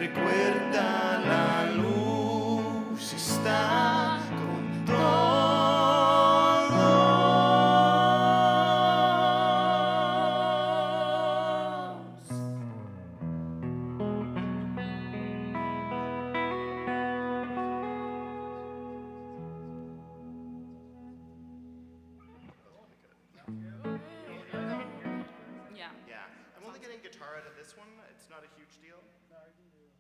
Recuerda, la luz está con todos. Yeah. Yeah, I'm only getting guitar out of this one. It's not a huge deal.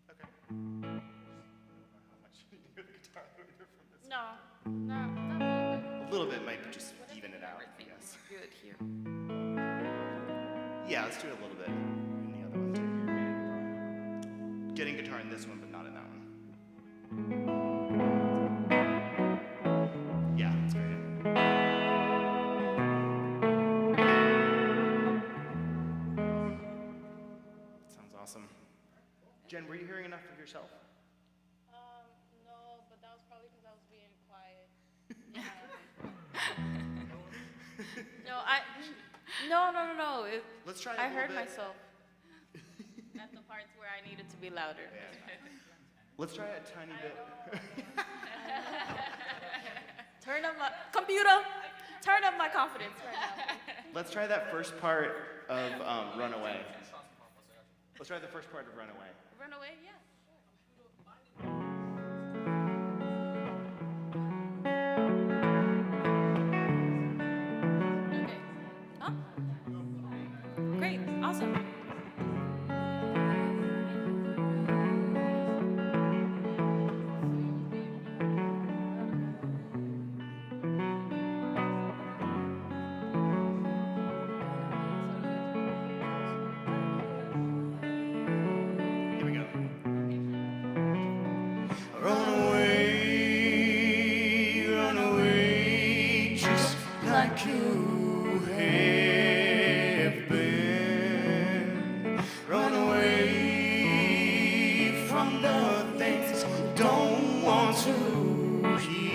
Okay. How much you do the guitar from this one? No, not A little bit might just even it out, I everything guess. is good here. Yeah, let's do it a little bit in the other one too. Getting guitar in this one, but not in that one. Yeah, that's great. Sounds awesome. Jen, were you hearing enough of yourself? No, but that was probably because I was being quiet. No. Let's try it I a little heard bit. myself at the parts where I needed to be louder. Yeah. Let's try it a tiny bit. Turn up my computer. Turn up my confidence right now. Let's try that first part of Runaway. Let's try the first part of Runaway. Run away, yeah. Okay. Huh? Great. Awesome. Here we go. Run away, just like you have been. Run away from the things you don't want to hear.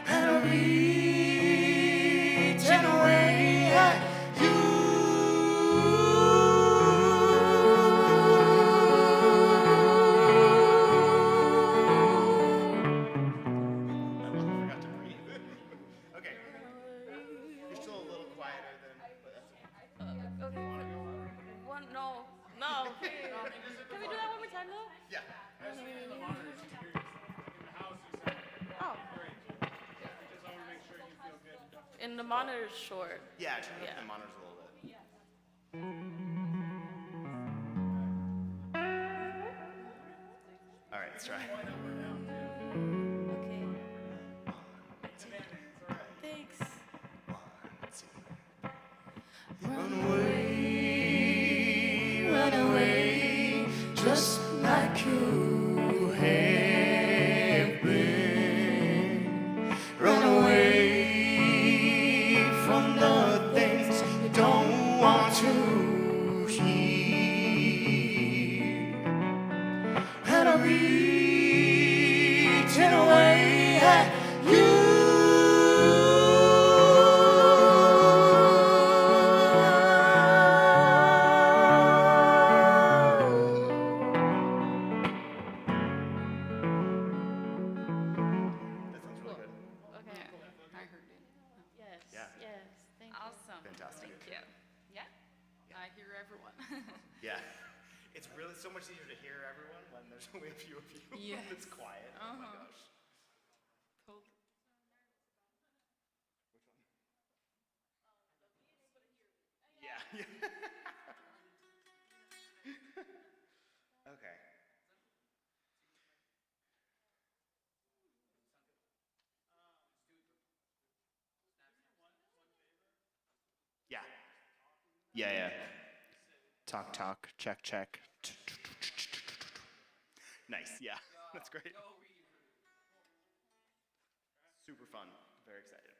And reach away at you. I forgot to breathe. Okay. You're still a little quieter than, but that's okay. Okay. One. No. Can we do that one more time though? Yeah. Oh. In the monitor, short. Yeah, turn up Yeah. the monitors a little bit. All right, let's try. Okay. Thanks. Run away, just like you have been. Run away from the things you don't want to hear. And I'm reaching away at you. Okay. I heard it. Yes. Yeah. Yes. Thank you. Awesome. Fantastic. Thank you. Yeah? I hear everyone. Yeah. It's really so much easier to hear everyone when there's only a few of you. Yes. It's quiet. Oh my Uh-huh. gosh. Cool. Yeah. Okay. Yeah. Yeah. Talk, talk, check, check. Nice. Yeah. That's great. Super fun. Very excited.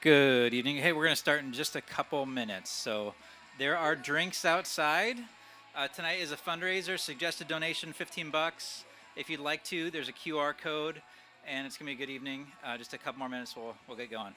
Good evening. Hey, we're going to start in just a couple minutes. So there are drinks outside. Tonight is a fundraiser. Suggested donation $15. If you'd like to, there's a QR code, and it's going to be a good evening. Just a couple more minutes, we'll get going.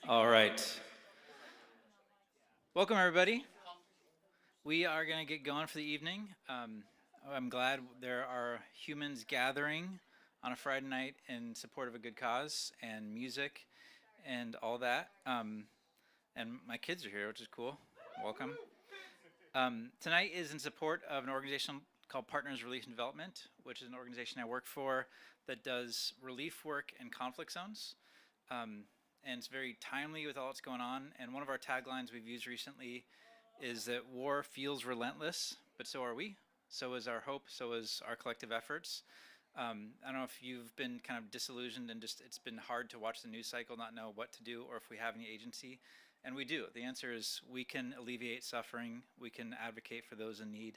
All right. Welcome, everybody. We are going to get going for the evening. I'm glad there are humans gathering on a Friday night in support of a good cause and music and all that. And my kids are here, which is cool. Welcome. Tonight is in support of an organization called Partners Relief and Development, which is an organization I work for that does relief work in conflict zones. And it's very timely with all that's going on. And one of our taglines we've used recently is that war feels relentless, but so are we. So is our hope, so is our collective efforts. I don't know if you've been kind of disillusioned and just it's been hard to watch the news cycle, not know what to do, or if we have any agency. And we do. The answer is we can alleviate suffering. We can advocate for those in need.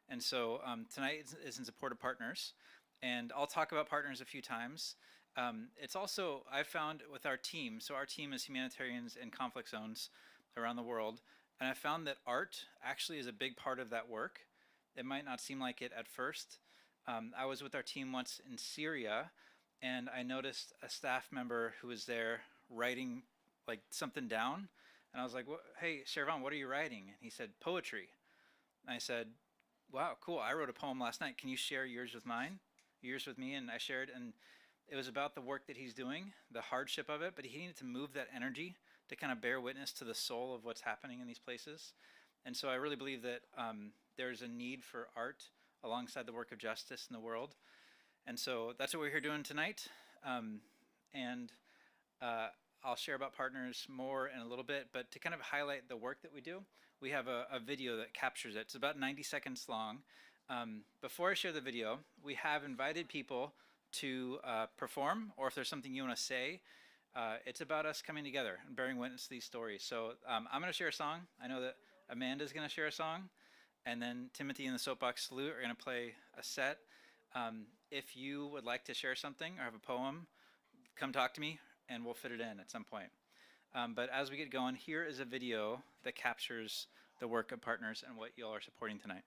And so tonight is in support of partners. And I'll talk about partners a few times. It's also, I've found with our team, so our team is humanitarians in conflict zones around the world. And I found that art actually is a big part of that work. It might not seem like it at first. I was with our team once in Syria, and I noticed a staff member who was there writing like something down. And I was like, hey, Shervan, what are you writing? And he said, poetry. And I said, wow, cool. I wrote a poem last night. Can you share yours with me? And I shared, and it was about the work that he's doing, the hardship of it, but he needed to move that energy to kind of bear witness to the soul of what's happening in these places. And so I really believe that there's a need for art alongside the work of justice in the world. And so that's what we're here doing tonight. And I'll share about partners more in a little bit, but to kind of highlight the work that we do, we have a video that captures it. It's about 90 seconds long. Before I share the video, we have invited people to perform, or if there's something you want to say. It's about us coming together and bearing witness to these stories. So I'm going to share a song. I know that Amanda's going to share a song, and then Timothy and the Soapbox Salute are going to play a set. If you would like to share something or have a poem, come talk to me, and we'll fit it in at some point. But as we get going, here is a video that captures the work of partners and what y'all are supporting tonight.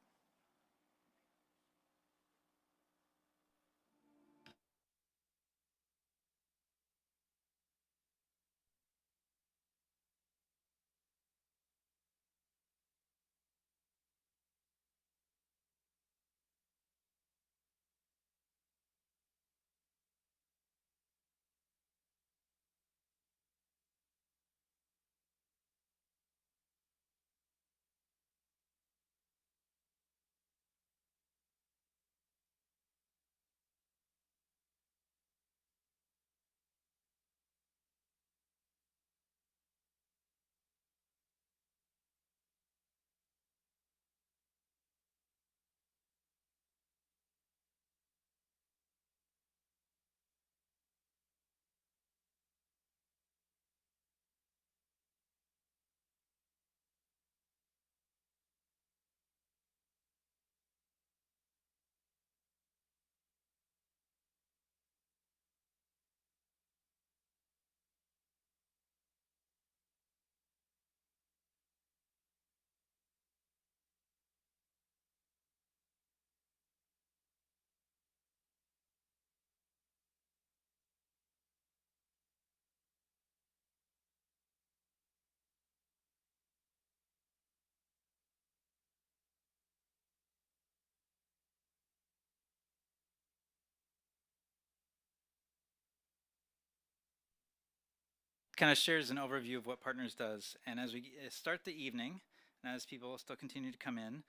Kind of shares an overview of what Partners does. And as we start the evening, and as people still continue to come in,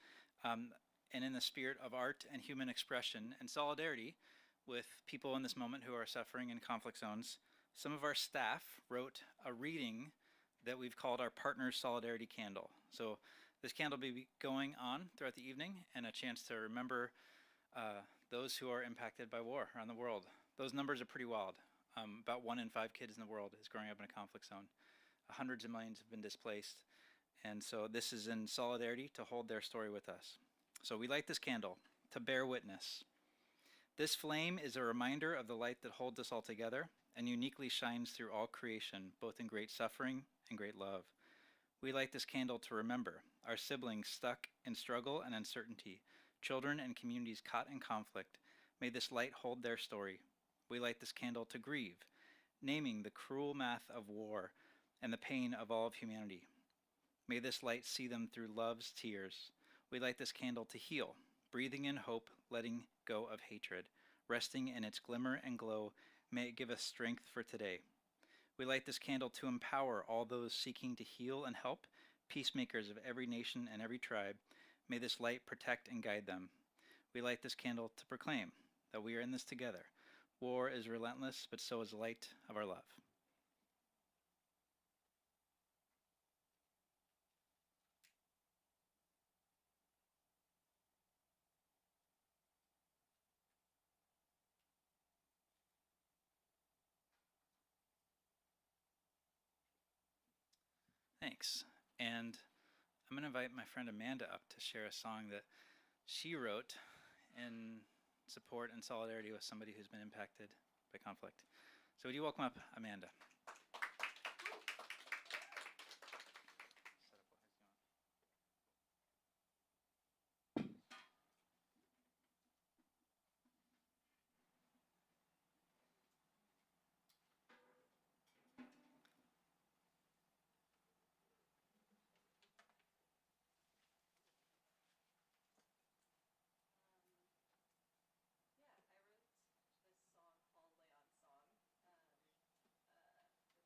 and in the spirit of art and human expression and solidarity with people in this moment who are suffering in conflict zones, some of our staff wrote a reading that we've called our Partners Solidarity Candle. So this candle will be going on throughout the evening, and a chance to remember those who are impacted by war around the world. Those numbers are pretty wild. About 1 in 5 kids in the world is growing up in a conflict zone. Hundreds of millions have been displaced. And so this is in solidarity to hold their story with us. So we light this candle to bear witness. This flame is a reminder of the light that holds us all together and uniquely shines through all creation, both in great suffering and great love. We light this candle to remember our siblings stuck in struggle and uncertainty, children and communities caught in conflict. May this light hold their story. We light this candle to grieve, naming the cruel math of war and the pain of all of humanity. May this light see them through love's tears. We light this candle to heal, breathing in hope, letting go of hatred. Resting in its glimmer and glow, may it give us strength for today. We light this candle to empower all those seeking to heal and help, peacemakers of every nation and every tribe. May this light protect and guide them. We light this candle to proclaim that we are in this together. War is relentless, but so is the light of our love. Thanks. And I'm going to invite my friend Amanda up to share a song that she wrote in support and solidarity with somebody who's been impacted by conflict. So would you welcome up Amanda?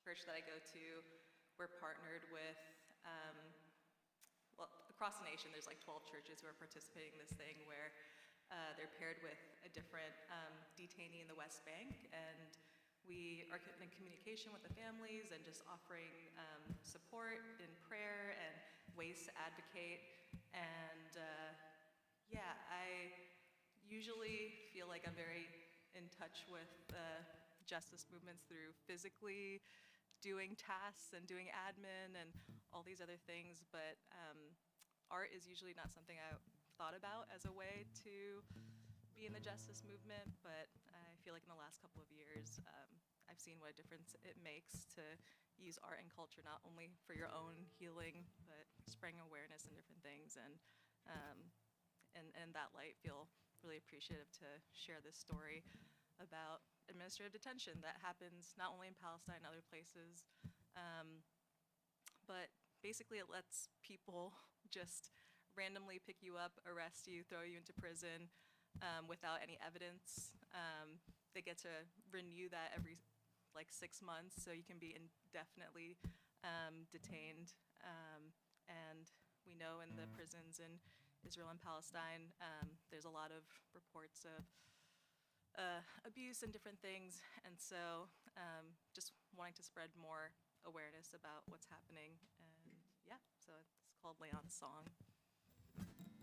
Church that I go to, we're partnered with, well, across the nation, there's like 12 churches who are participating in this thing where they're paired with a different detainee in the West Bank, and we are in communication with the families and just offering support in prayer and ways to advocate. And yeah, I usually feel like I'm very in touch with justice movements through physically doing tasks and doing admin and all these other things, but art is usually not something I thought about as a way to be in the justice movement, but I feel like in the last couple of years, I've seen what a difference it makes to use art and culture not only for your own healing, but spreading awareness and different things, and in that light, feel really appreciative to share this story about administrative detention that happens not only in Palestine and other places, but basically it lets people just randomly pick you up, arrest you, throw you into prison without any evidence. They get to renew that every like 6 months, so you can be indefinitely detained. And we know in the prisons in Israel and Palestine, there's a lot of reports of abuse and different things, and so just wanting to spread more awareness about what's happening, and yeah, so it's called Leon's Song. With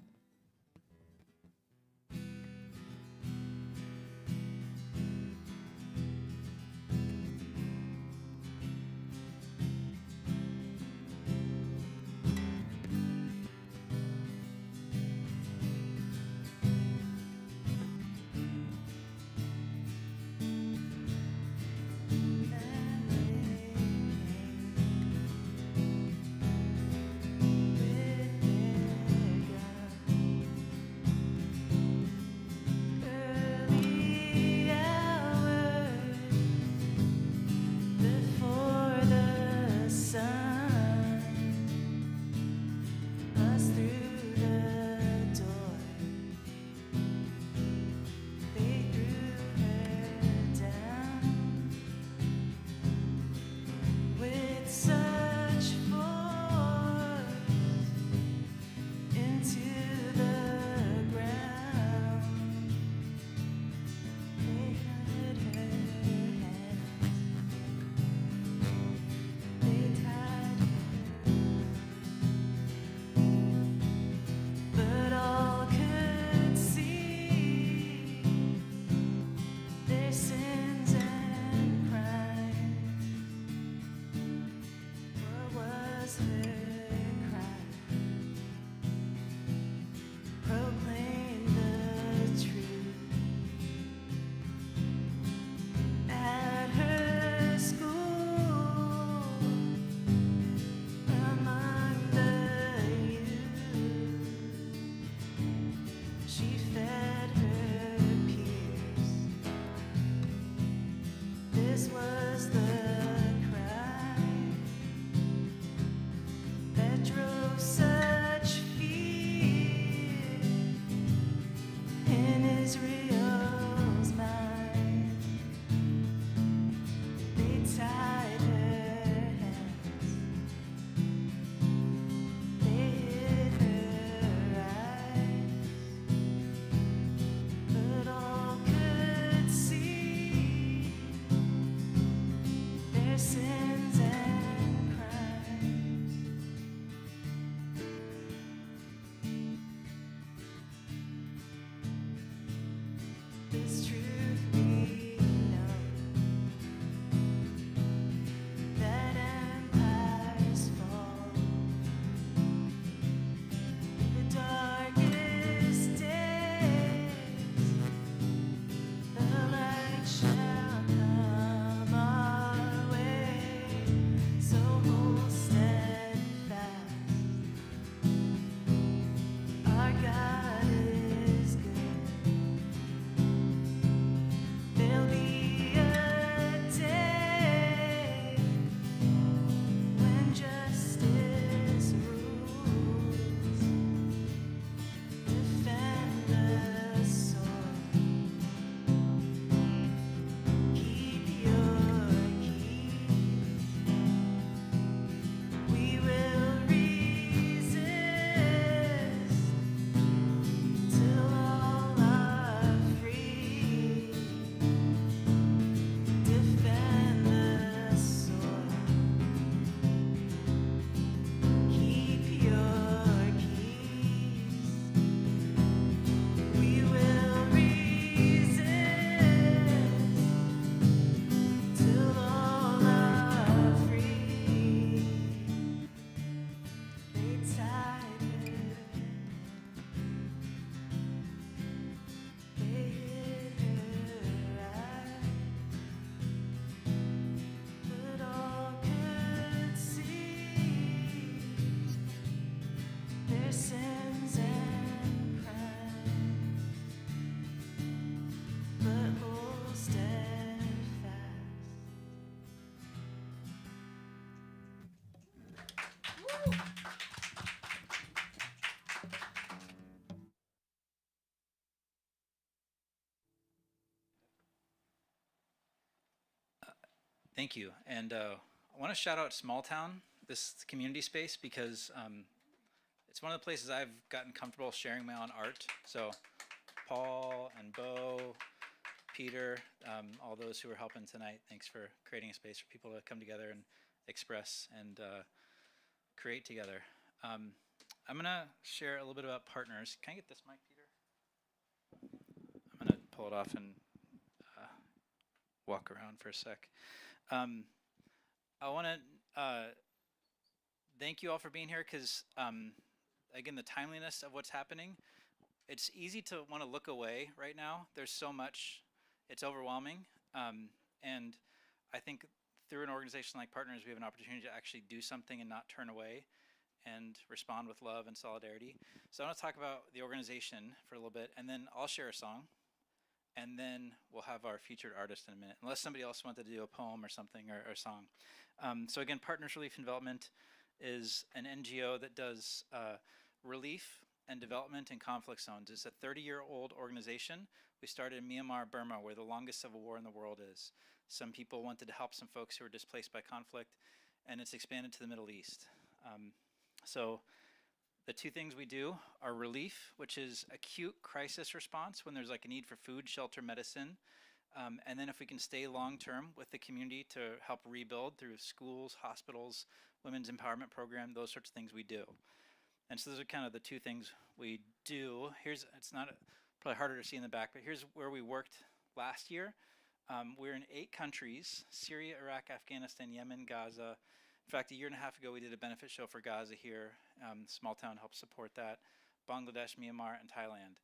Thank you. And I want to shout out Small Town, this community space, because it's one of the places I've gotten comfortable sharing my own art. So Paul and Bo, Peter, all those who are helping tonight, thanks for creating a space for people to come together and express and create together. I'm going to share a little bit about partners. Can I get this mic, Peter? I'm going to pull it off and walk around for a sec. I want to thank you all for being here because, again, the timeliness of what's happening, it's easy to want to look away right now. There's so much, it's overwhelming. And I think through an organization like Partners, we have an opportunity to actually do something and not turn away and respond with love and solidarity. So I want to talk about the organization for a little bit, and then I'll share a song, and then we'll have our featured artist in a minute, unless somebody else wanted to do a poem or something, or a song. So again, Partners Relief and Development is an NGO that does relief and development in conflict zones. It's a 30-year-old organization. We started in Myanmar, Burma, where the longest civil war in the world is. Some people wanted to help some folks who were displaced by conflict, and it's expanded to the Middle East. So the two things we do are relief, which is acute crisis response when there's like a need for food, shelter, medicine. And then if we can stay long-term with the community to help rebuild through schools, hospitals, women's empowerment program, those sorts of things we do. And so those are kind of the two things we do. It's not probably harder to see in the back, but here's where we worked last year. We're in 8 countries: Syria, Iraq, Afghanistan, Yemen, Gaza. In fact, a year and a half ago, we did a benefit show for Gaza here. Small Town helped support that. Bangladesh, Myanmar, and Thailand.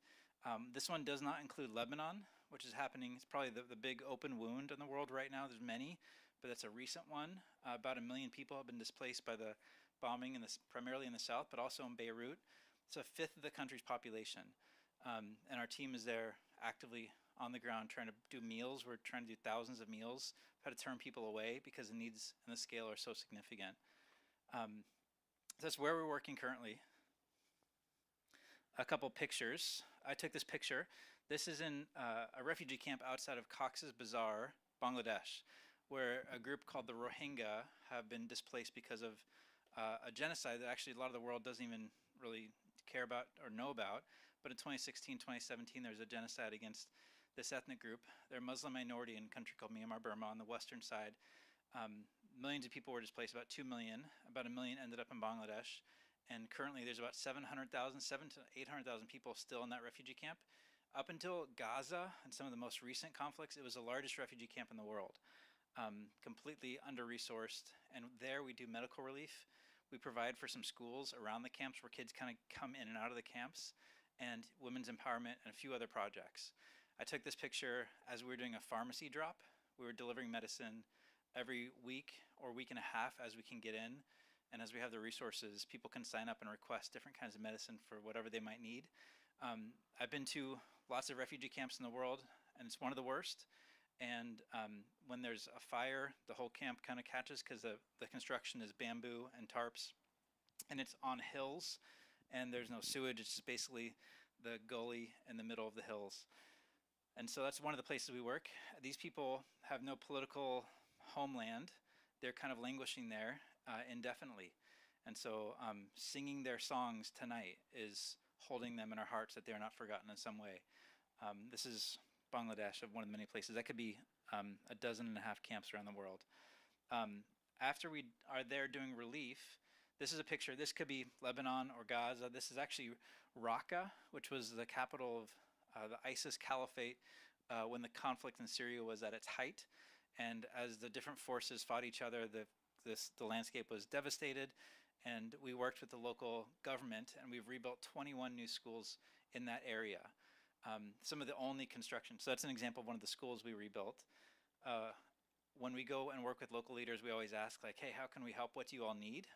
This one does not include Lebanon, which is happening. It's probably the big open wound in the world right now. There's many, but that's a recent one. About 1 million people have been displaced by the bombing, primarily in the south, but also in Beirut. It's a fifth of the country's population. And our team is there actively on the ground trying to do meals. We're trying to do thousands of meals. We've had to turn people away because the needs and the scale are so significant. So that's where we're working currently. A couple pictures. I took this picture. This is in a refugee camp outside of Cox's Bazar, Bangladesh, where a group called the Rohingya have been displaced because of a genocide that actually a lot of the world doesn't even really care about or know about. But in 2016, 2017, there was a genocide against this ethnic group. They're a Muslim minority in a country called Myanmar, Burma on the western side. Millions of people were displaced, about 2 million. About 1 million ended up in Bangladesh. And currently there's about 700,000 to 800,000 people still in that refugee camp. Up until Gaza and some of the most recent conflicts, it was the largest refugee camp in the world. Completely under-resourced. And there we do medical relief. We provide for some schools around the camps where kids kind of come in and out of the camps, and women's empowerment and a few other projects. I took this picture as we were doing a pharmacy drop. We were delivering medicine every week or week and a half as we can get in. And as we have the resources, people can sign up and request different kinds of medicine for whatever they might need. I've been to lots of refugee camps in the world, and it's one of the worst. And when there's a fire, the whole camp kind of catches because the construction is bamboo and tarps, and it's on hills, and there's no sewage. It's just basically the gully in the middle of the hills. And so that's one of the places we work. These people have no political homeland. They're kind of languishing there indefinitely. And so singing their songs tonight is holding them in our hearts that they are not forgotten in some way. This is Bangladesh, of one of the many places. That could be 12.5 camps around the world. After we are there doing relief, this is a picture. This could be Lebanon or Gaza. This is actually Raqqa, which was the capital of the ISIS caliphate when the conflict in Syria was at its height. And as the different forces fought each other, the landscape was devastated. And we worked with the local government, and we've rebuilt 21 new schools in that area. Some of the only construction. So that's an example of one of the schools we rebuilt. When we go and work with local leaders, we always ask, like, hey, how can we help? What do you all need?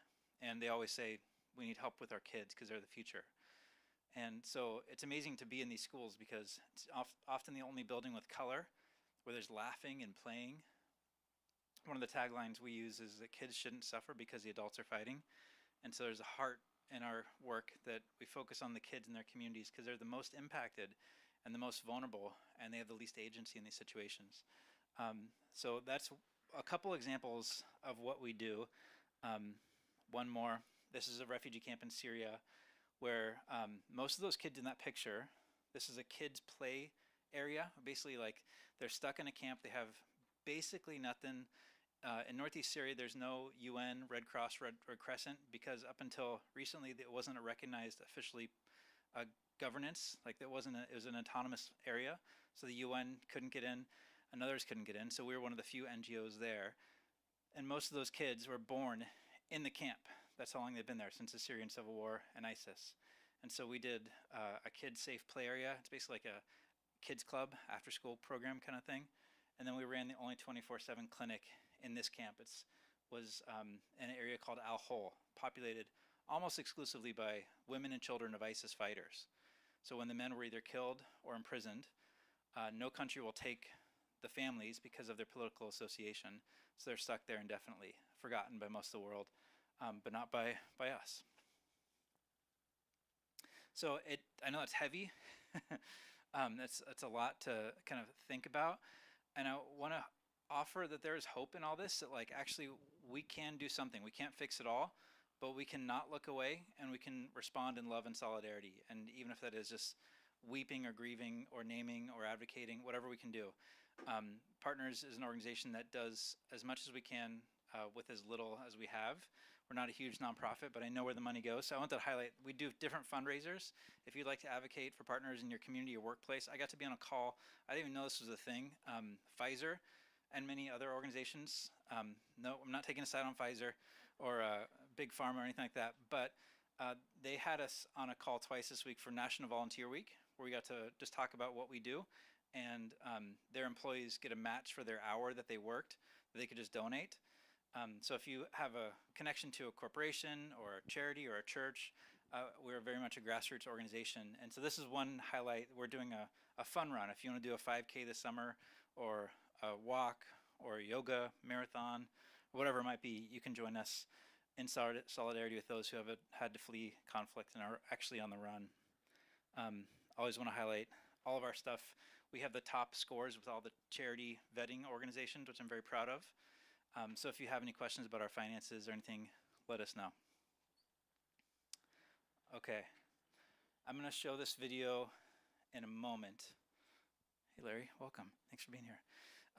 And they always say, we need help with our kids because they're the future. And so it's amazing to be in these schools because it's often the only building with color where there's laughing and playing. One of the taglines we use is that kids shouldn't suffer because the adults are fighting. And so there's a heart in our work that we focus on the kids in their communities because they're the most impacted and the most vulnerable, and they have the least agency in these situations. So that's a couple examples of what we do. One more. This is a refugee camp in Syria where most of those kids in that picture, this is a kids' play area. Basically, like, they're stuck in a camp. They have basically nothing. In Northeast Syria, there's no UN, Red Cross, Red Crescent, because up until recently, it wasn't a recognized officially governance. Like, it was an autonomous area, so the UN couldn't get in, and others couldn't get in. So we were one of the few NGOs there, and most of those kids were born in the camp. That's how long they've been there, since the Syrian civil war and ISIS. And so we did a kids safe play area. It's basically like a kids club, after school program kind of thing. And then we ran the only 24/7 clinic in this camp. It was an area called Al Hol, populated almost exclusively by women and children of ISIS fighters. So when the men were either killed or imprisoned, no country will take the families because of their political association. So they're stuck there indefinitely, forgotten by most of the world, but not by us. So I know it's heavy. That's a lot to kind of think about. And I want to offer that there is hope in all this, that like actually we can do something. We can't fix it all, but we can not look away, and we can respond in love and solidarity. And even if that is just weeping or grieving or naming or advocating, whatever we can do. Partners is an organization that does as much as we can with as little as we have. We're not a huge nonprofit, but I know where the money goes. So I want to highlight, we do different fundraisers. If you'd like to advocate for partners in your community or workplace, I got to be on a call. I didn't even know this was a thing. Pfizer and many other organizations. No, I'm not taking a side on Pfizer or Big Pharma or anything like that, but they had us on a call twice this week for National Volunteer Week, where we got to just talk about what we do. And their employees get a match for their hour that they worked that they could just donate. So if you have a connection to a corporation or a charity or a church, we're very much a grassroots organization. And so this is one highlight. We're doing a fun run. If you want to do a 5K this summer, or a walk, or a yoga marathon, or whatever it might be, you can join us in solidarity with those who have had to flee conflict and are actually on the run. Always want to highlight all of our stuff. We have the top scores with all the charity vetting organizations, which I'm very proud of. So if you have any questions about our finances or anything, let us know. Okay, I'm going to show this video in a moment. Hey Larry, welcome. Thanks for being here.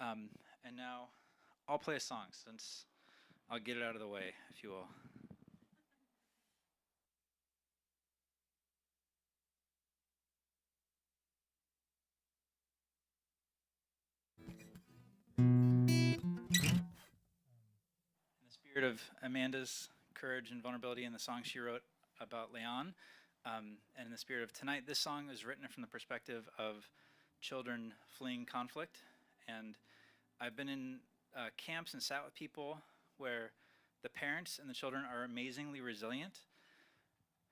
And now I'll play a song, since I'll get it out of the way, if you will. Of Amanda's courage and vulnerability in the song she wrote about Leon, and in the spirit of tonight, this song is written from the perspective of children fleeing conflict. And I've been in camps and sat with people where the parents and the children are amazingly resilient,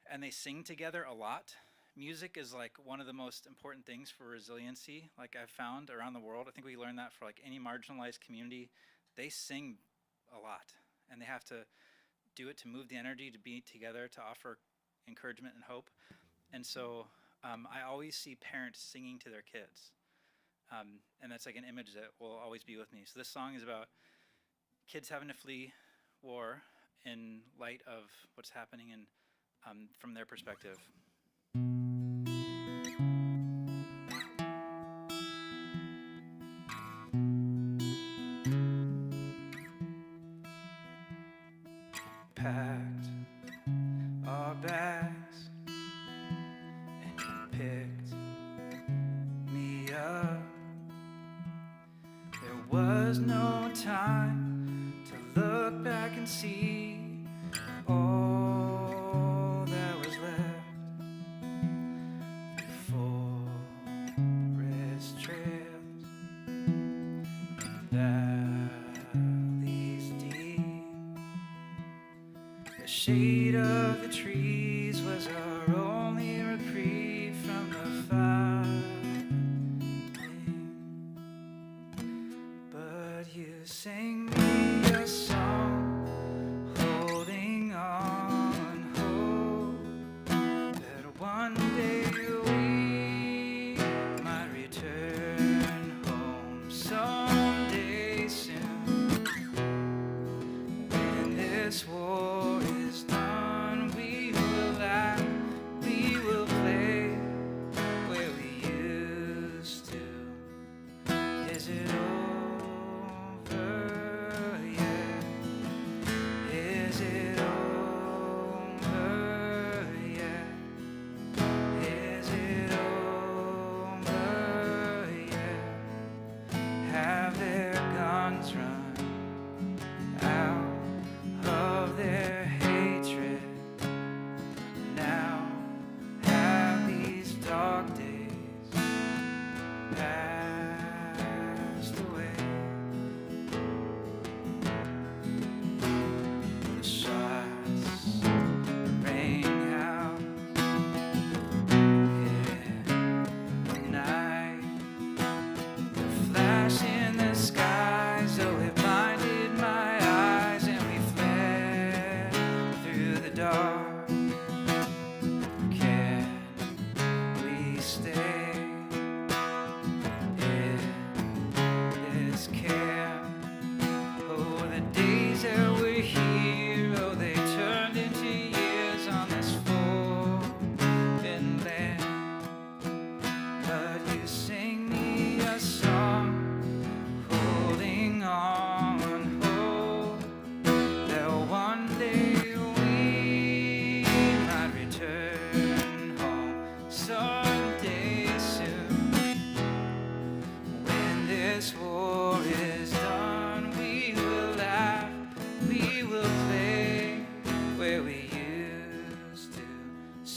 and they sing together a lot. Music is like one of the most important things for resiliency, like I've found around the world. I think we learned that for like any marginalized community. They sing a lot. And they have to do it to move the energy, to be together, to offer encouragement and hope. And so I always see parents singing to their kids. And that's like an image that will always be with me. So this song is about kids having to flee war in light of what's happening and from their perspective. Packed our bags and you picked me up. There was no time to look back and see all that was left. Through forest trails and valleys deep. The shade of the trees was our only reprieve from the fire. But you sang me a song, holding on hope that one day we might return home someday soon.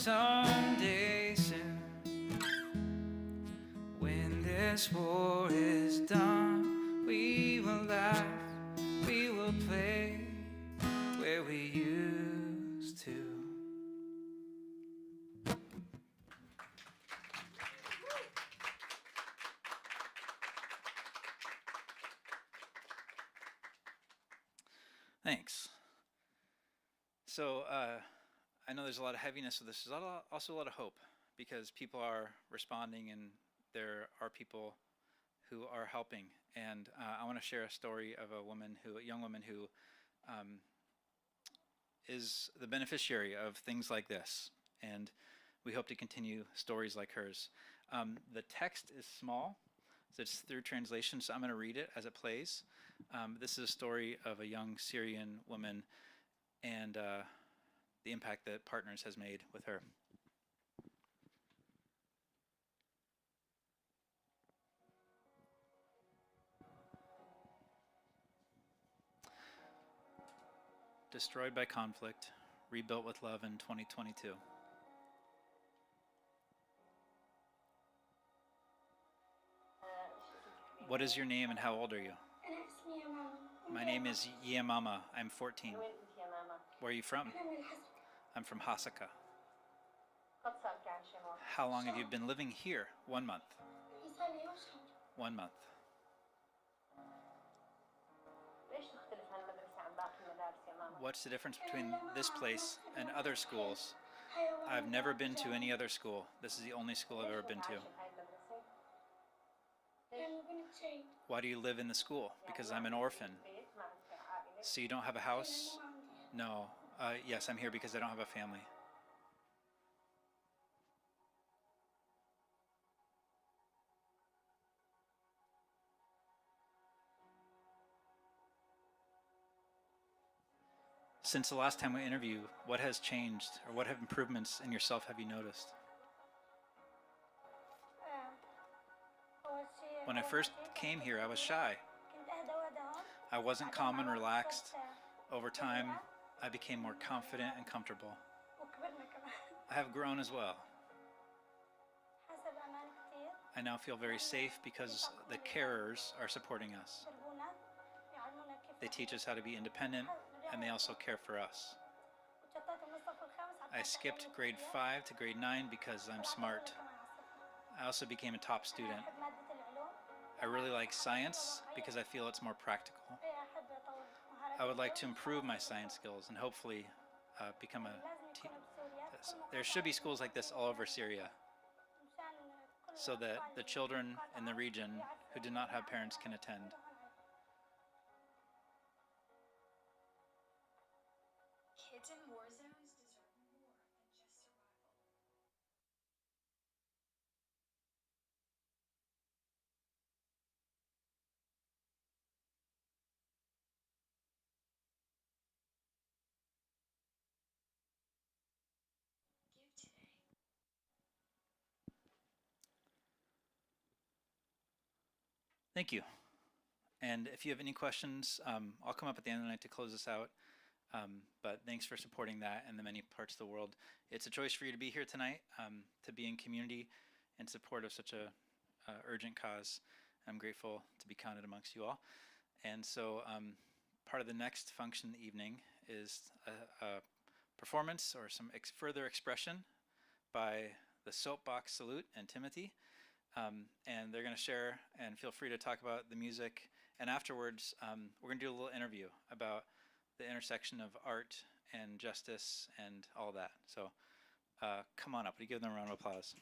Someday soon, when this war is done, we will laugh, we will play where we used to. Thanks. So I know there's a lot of heaviness with this. There's also a lot of hope because people are responding and there are people who are helping. And I want to share a story of a young woman who is the beneficiary of things like this. And we hope to continue stories like hers. The text is small, so it's through translation, so I'm going to read it as it plays. This is a story of a young Syrian woman and the impact that Partners has made with her. Destroyed by conflict, rebuilt with love in 2022. What is your name and how old are you? My name is Yamama. I'm 14. Where are you from? I'm from Hasaka. How long have you been living here? 1 month. 1 month. What's the difference between this place and other schools? I've never been to any other school. This is the only school I've ever been to. Why do you live in the school? Because I'm an orphan. So you don't have a house? No. Yes, I'm here because I don't have a family. Since the last time we interviewed, what has changed or what have improvements in yourself have you noticed? When I first came here, I was shy. I wasn't calm and relaxed. Over time, I became more confident and comfortable. I have grown as well. I now feel very safe because the carers are supporting us. They teach us how to be independent, and they also care for us. I skipped grade 5 to grade 9 because I'm smart. I also became a top student. I really like science because I feel it's more practical. I would like to improve my science skills and hopefully become a teacher. There should be schools like this all over Syria so that the children in the region who do not have parents can attend. Kids in war zones deserve more than just survival. Give today. Thank you. And if you have any questions, I'll come up at the end of the night to close this out. But thanks for supporting that in the many parts of the world. It's a choice for you to be here tonight, to be in community in support of such a urgent cause. I'm grateful to be counted amongst you all. And so part of the next function in the evening is a performance or some further expression by the Soapbox Salute and Timothy. And they're going to share, and feel free to talk about the music. And afterwards, we're going to do a little interview about the intersection of art and justice and all that. So come on up. We give them a round of applause.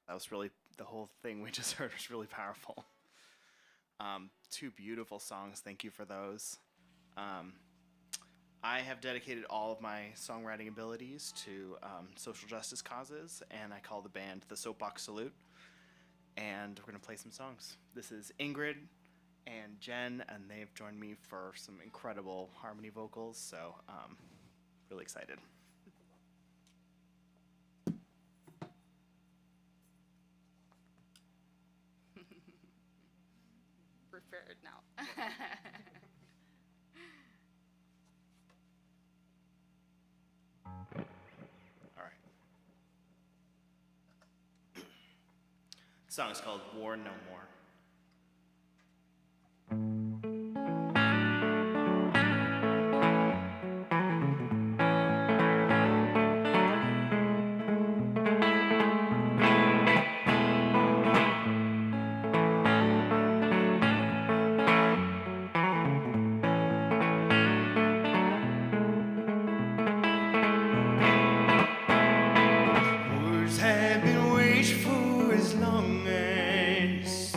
That was really, the whole thing we just heard was really powerful. Two beautiful songs, thank you for those. I have dedicated all of my songwriting abilities to social justice causes, and I call the band the Soapbox Salute. And we're going to play some songs. This is Ingrid and Jen, and they've joined me for some incredible harmony vocals, so really excited. Prepared now. All right. The song is called War No More. Wars have been waged for as long as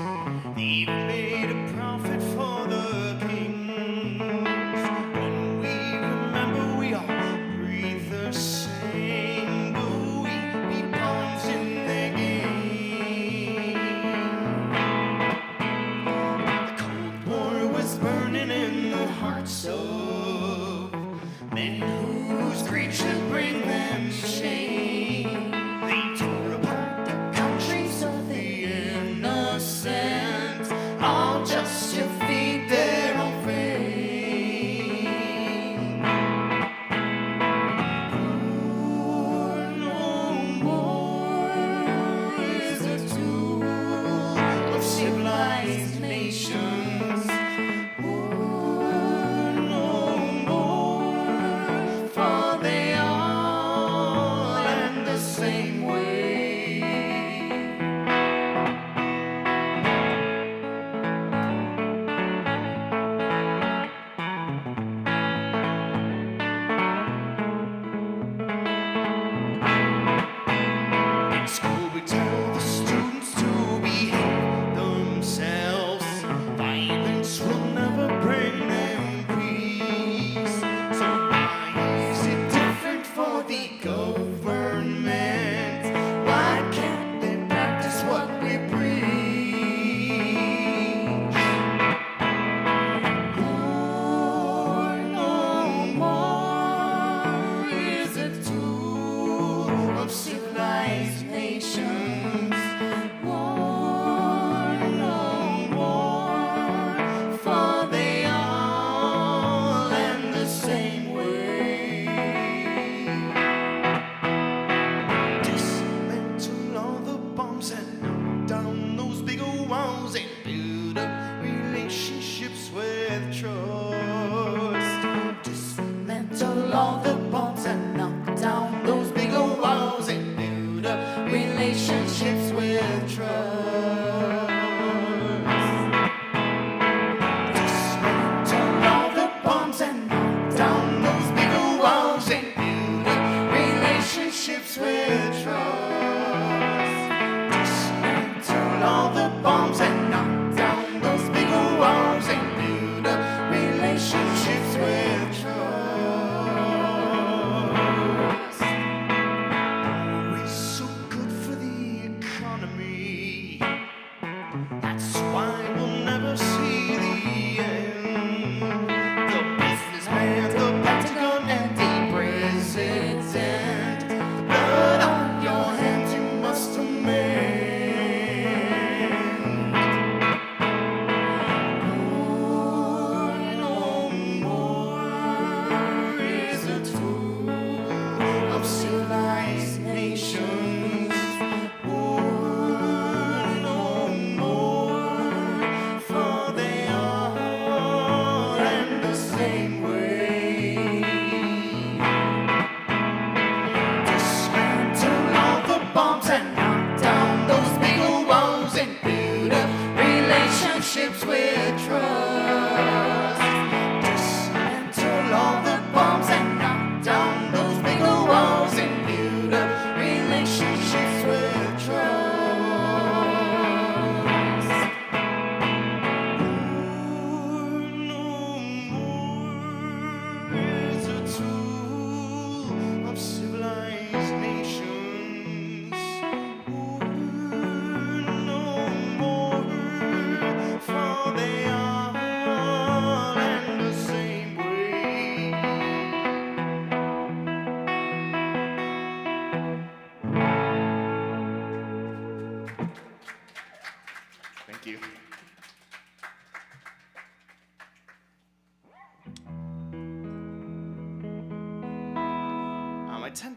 Thank you.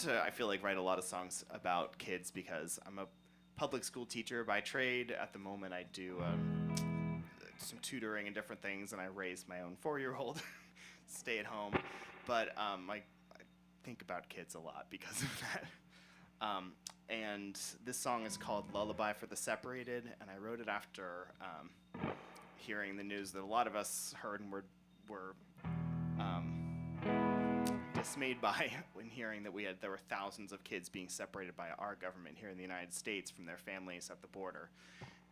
I feel like, write a lot of songs about kids because I'm a public school teacher by trade. At the moment, I do some tutoring and different things, and I raise my own 4-year-old, stay at home. But I think about kids a lot because of that. And this song is called Lullaby for the Separated, and I wrote it after hearing the news that a lot of us heard and were dismayed by when hearing that there were thousands of kids being separated by our government here in the United States from their families at the border.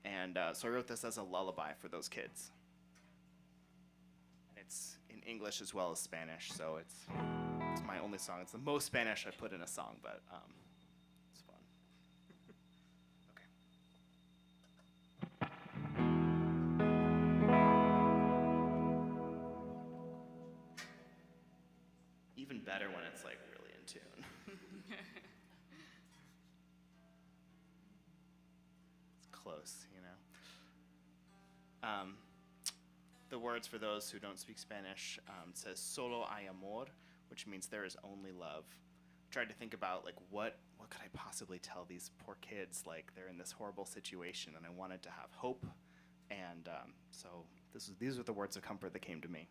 And so I wrote this as a lullaby for those kids. And it's in English as well as Spanish, so it's my only song. It's the most Spanish I put in a song, but it's fun. Even better when it's like really in tune. It's close, you know. The words, for those who don't speak Spanish, says "Solo hay amor," which means there is only love. I tried to think about like what could I possibly tell these poor kids, like they're in this horrible situation, and I wanted to have hope, and so these are the words of comfort that came to me.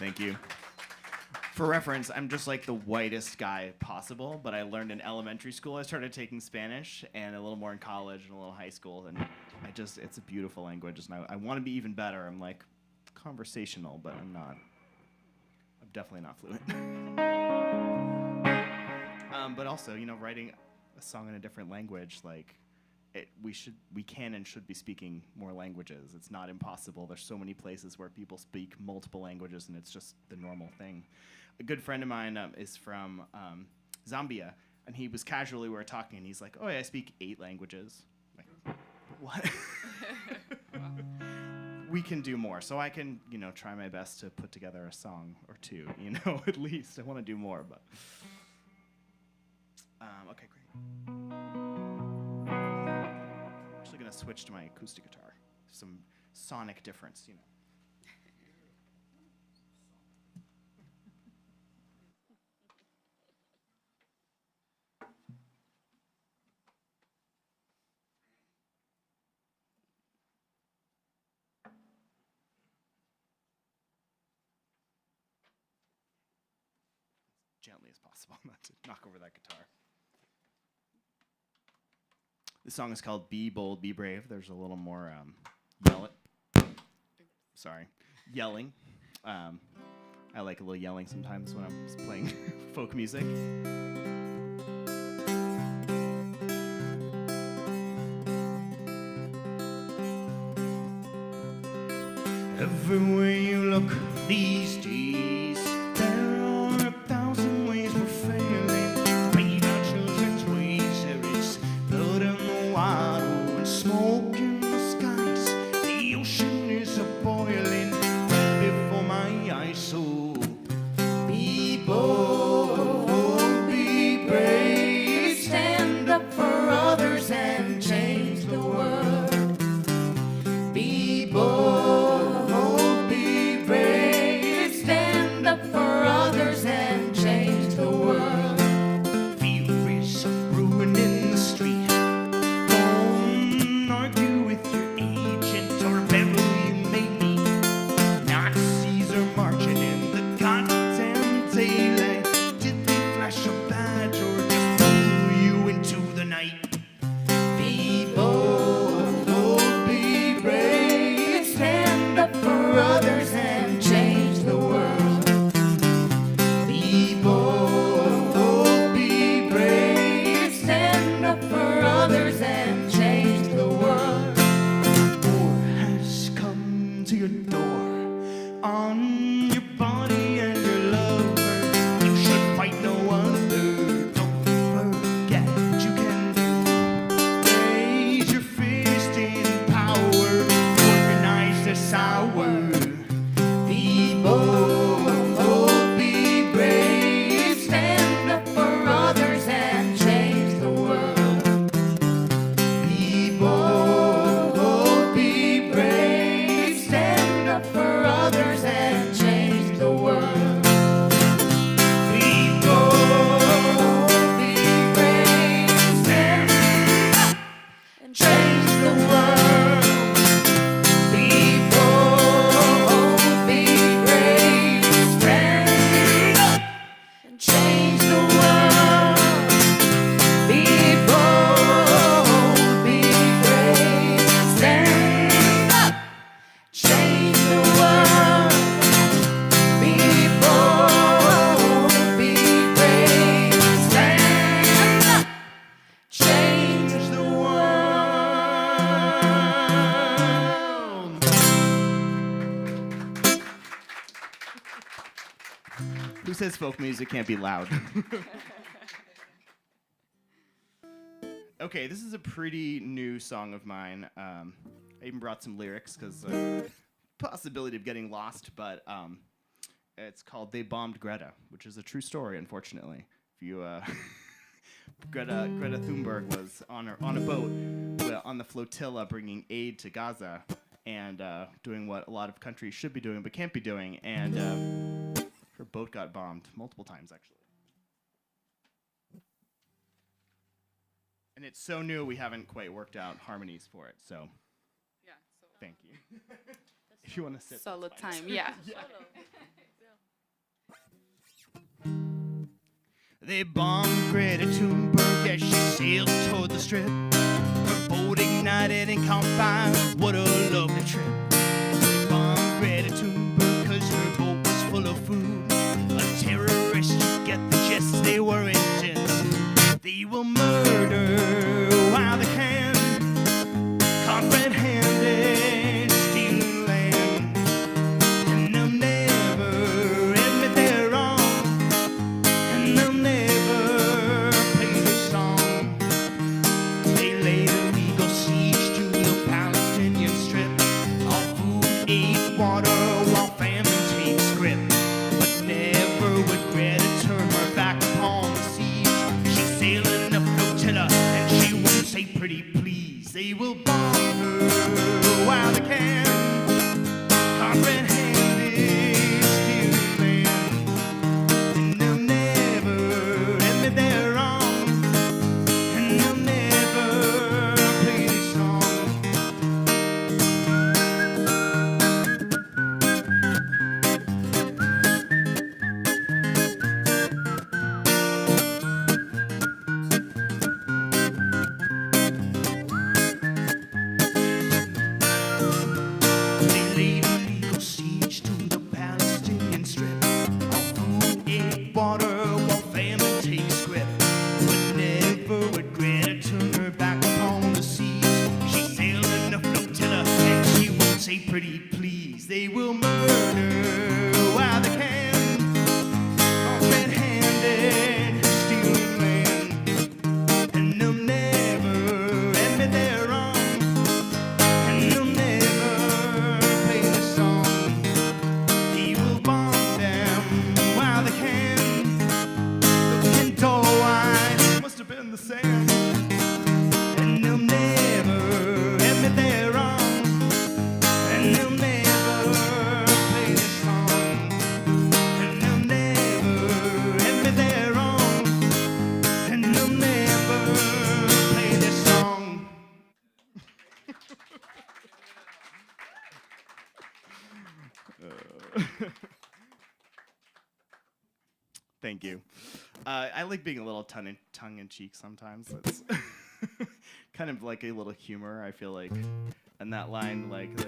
Thank you. For reference, I'm just like the whitest guy possible, but I learned in elementary school. I started taking Spanish and a little more in college and a little high school, and it's a beautiful language, and I want to be even better. I'm like conversational, but I'm not. I'm definitely not fluent. But also, writing a song in a different language, like we can and should be speaking more languages. It's not impossible. There's so many places where people speak multiple languages, and it's just the normal thing. A good friend of mine is from Zambia, and we were talking, and he's like, "Oh, yeah, I speak 8 languages." I'm like, what? We can do more, so I can, try my best to put together a song or two, at least. I want to do more, but okay, great. I'm actually gonna switch to my acoustic guitar. Some sonic difference, Gently as possible, not to knock over that guitar. This song is called Be Bold, Be Brave. There's a little more yelling. I like a little yelling sometimes when I'm playing folk music. Everywhere you look these days, there are 1,000 ways we're failing. Brave our children's ways, there is blood in the water and smoke in the skies. The ocean is a-boiling right before my eyes, so be bold, be brave, stand up for others and change the world. Be bold, be brave, stand up for others and change the world. Feel the risk of ruin in the street. Don't argue with your agent or whoever you may be. Nazis are marching in the goddamn daylight. Did they flash a badge or just throw you into the night? Be bold, be brave, stand up for others and change the world. Be bold, be brave, stand up for others and change the world. War has come to your door, on your body and your lover. You should fight no other. Don't forget you can raise your fist in power, organize this hour. Be bold, be brave, stand up for others and change the world. Be bold, be brave, stand up for others and change the world. Be bold, be brave, stand up and change the world. Be bold, be brave, stand up and change the world. Be bold, be brave, stand up, change the world. Be bold, be brave, stand up, change the world. Who says folk music can't be loud? Okay, this is a pretty new song of mine. I even brought some lyrics because possibility of getting lost, but it's called "They Bombed Greta," which is a true story, unfortunately. If you Greta Thunberg was on a boat on the flotilla bringing aid to Gaza and doing what a lot of countries should be doing but can't be doing, and her boat got bombed multiple times, actually. And it's so new we haven't quite worked out harmonies for it, so Yeah, so thank you. If you want to sit. solo that's fine. time, yeah. Yeah. They bombed Greta Thunberg as she sailed toward the strip. Her boat ignited and caught fire. What a lovely trip. They bombed Greta Thunberg cause her boat was full of food. A terrorist, you get the gist, they were in the mood. They will murder while they can. Caught red-handed, stealing land. And they'll never admit they're wrong. And they'll never play this song. They laid illegal siege to the Palestinian strip. All food, aid, water, while famine takes grip. But never would Greta turn her back upon the siege. She's sailing up flotilla, and she won't say pretty please. They will bomb her while they can. Caught red-handed, stealing land. And they'll never admit they're wrong. And they'll never play this song. They laid illegal siege to the Palestinian strip. All food, aid, water, while famine takes grip. But never would Greta turn her back upon the seas. She's sailing a flotilla, and she won't say pretty please. They will murder while they can. All red-handed, stealing land. And they'll never admit they're wrong. And they'll never play this song. He will bomb them while they can. Looking tall-eyed, must have been the same. And they'll never admit they're wrong. And they'll never play this song. And they'll never admit they're wrong. And they'll never play this song. Thank you. I like being a little tongue-in-cheek sometimes. It's kind of like a little humor, I feel like. And that line, like,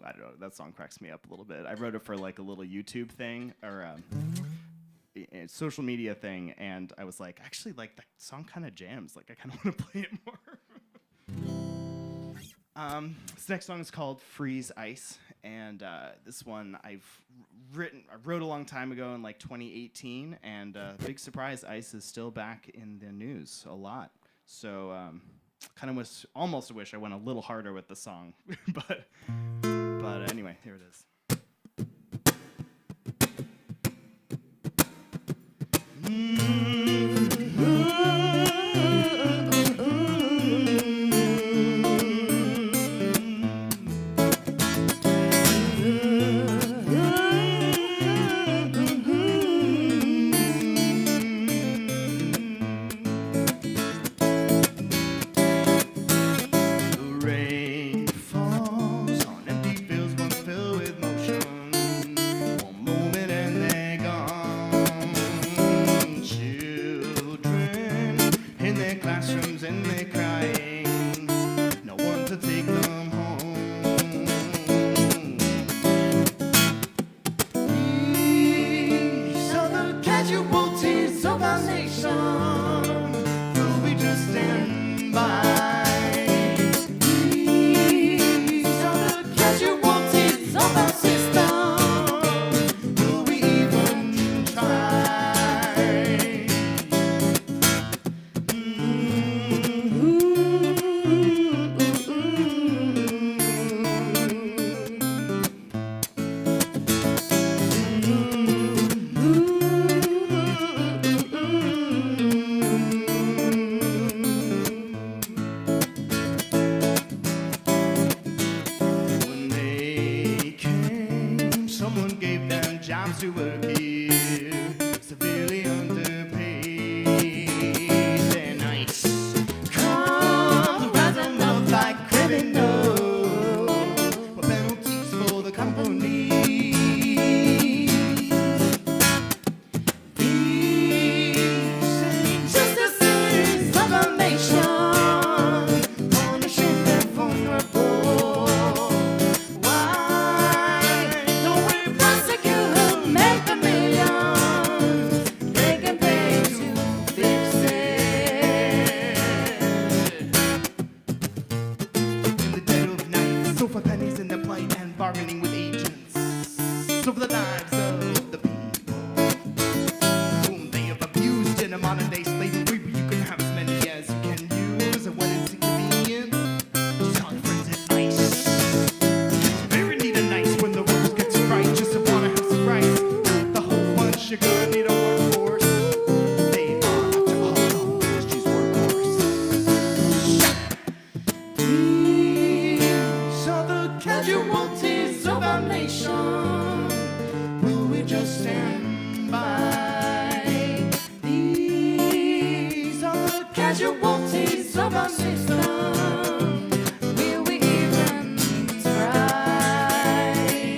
I don't know, that song cracks me up a little bit. I wrote it for like a little YouTube thing, or a social media thing, and I was like, actually, like, that song kind of jams. Like, I kind of want to play it more. This next song is called Freeze Ice, and this one I wrote a long time ago in like 2018, and big surprise, Ice is still back in the news a lot. So kind of almost wish I went a little harder with the song, but anyway, here it is. Rain falls on empty fields once filled with motion. One moment and they're gone. Children in their classrooms and they're crying. No one to take them home. These are the casualties of our nation. Will we just stand by? When they came, someone gave them jobs to work here, severely underpaid. Their nights come rising up like criminals, with penalties for the company. These abuse of the lives of the people whom they have abused in a modern day slavery. You can have as many as you can use, and when it's inconvenient, just call your friends advice. It's very neat and nice when the rules get right. Just wanna have some rights. The whole bunch you're gonna need a workforce. They are after all the industry's workforce. These are the casualties of our nation. Will we just stand by? These are the casualties of our system. Will we even try?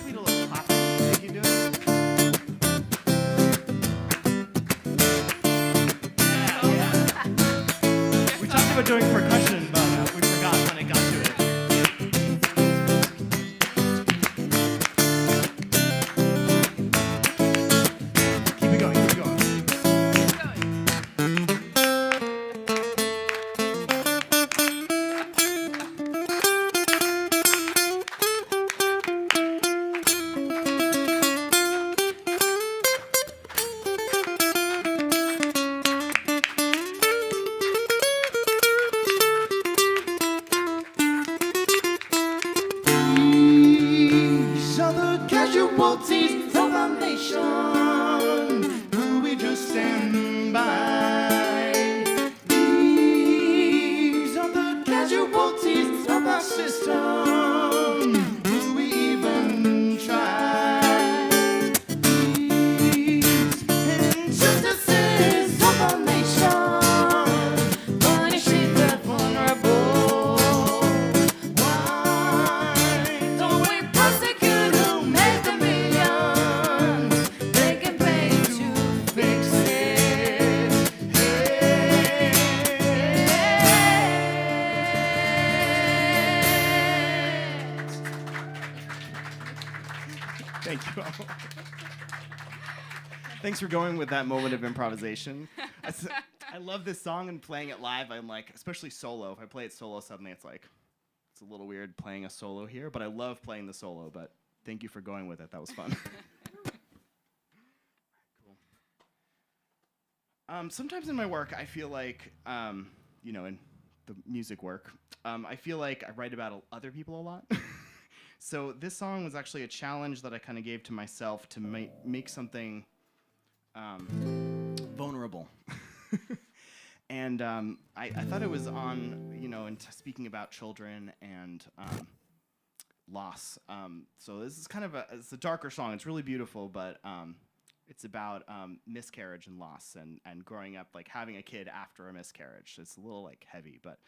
Need a little clapping. Think you do it? We talked about doing percussion, but we forgot when it got to it. Keep it going, keep it going. These are the casualties of our nation. Will we just stand by? These are the casualties of our system. Will we even try? These injustices of our nation, punishing the vulnerable. Why don't we prosecute who made the millions? They can pay to fix it. Thank you all. Thanks for going with that moment of improvisation. I love this song, and playing it live, I'm like, especially solo. If I play it solo, suddenly it's like, it's a little weird playing a solo here, but I love playing the solo. But thank you for going with it. That was fun. Cool. Sometimes in my work, I feel like, in the music work, I feel like I write about other people a lot. So this song was actually a challenge that I kind of gave to myself to make something vulnerable. And I thought it was on, speaking about children and loss. So this is kind of it's a darker song. It's really beautiful, but it's about miscarriage and loss and growing up, like having a kid after a miscarriage. It's a little like heavy, but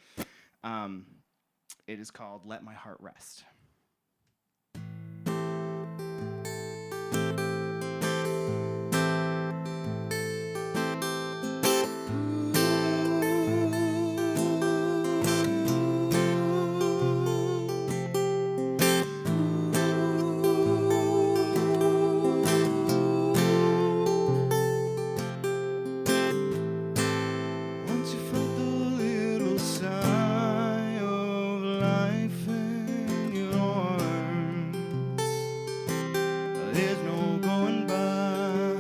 it is called Let My Heart Rest. Once you felt the little sigh of life in your arms, there's no going back.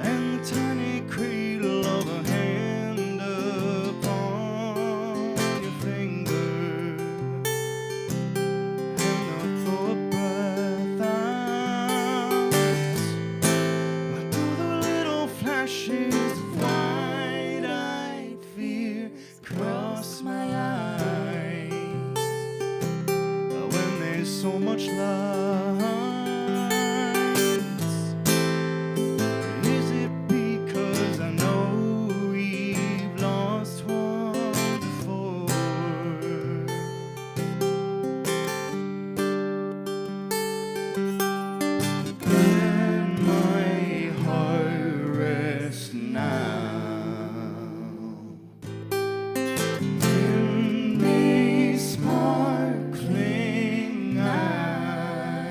And the tiny cradle of a hand upon your finger, and the thought breath out. What do the little flashes of wide-eyed fear cross my eyes when there's so much light? Is it because I know we've lost one before? Let my heart rest now in these sparkling eyes.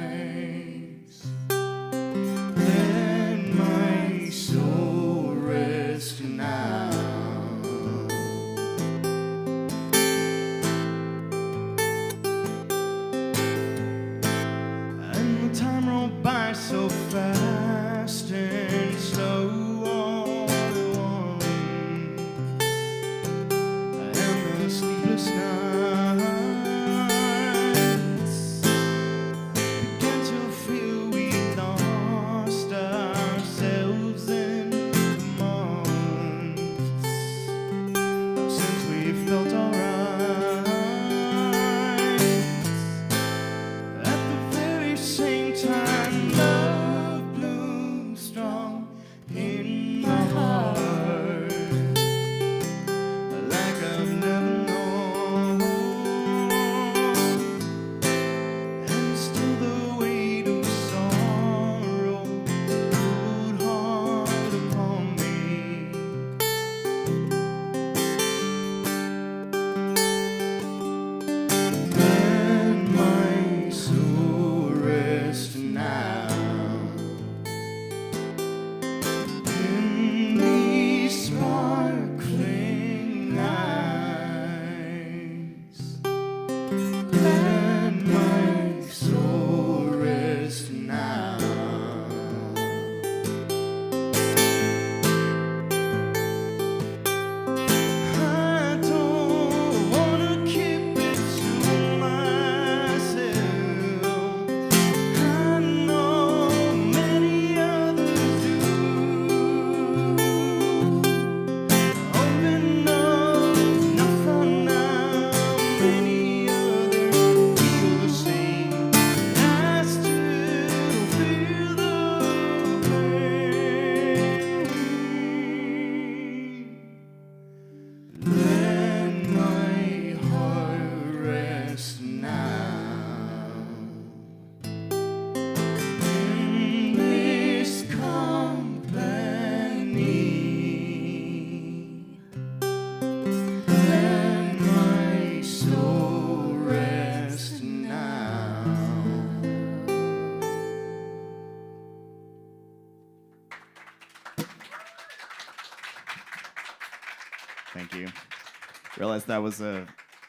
Realized that was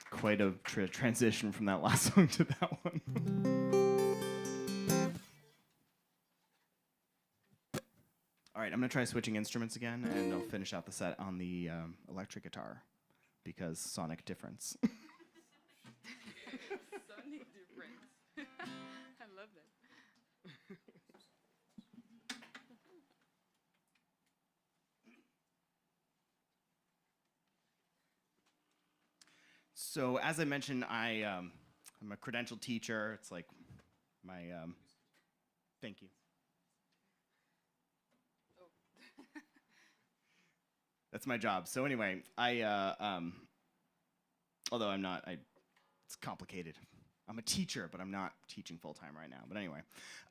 quite a transition from that last song to that one. All right, I'm gonna try switching instruments again, and I'll finish out the set on the electric guitar, because sonic difference. Sonic difference. I love that. So as I mentioned, I'm a credentialed teacher. It's like my thank you. That's my job. So anyway, although I'm not, it's complicated. I'm a teacher, but I'm not teaching full-time right now. But anyway,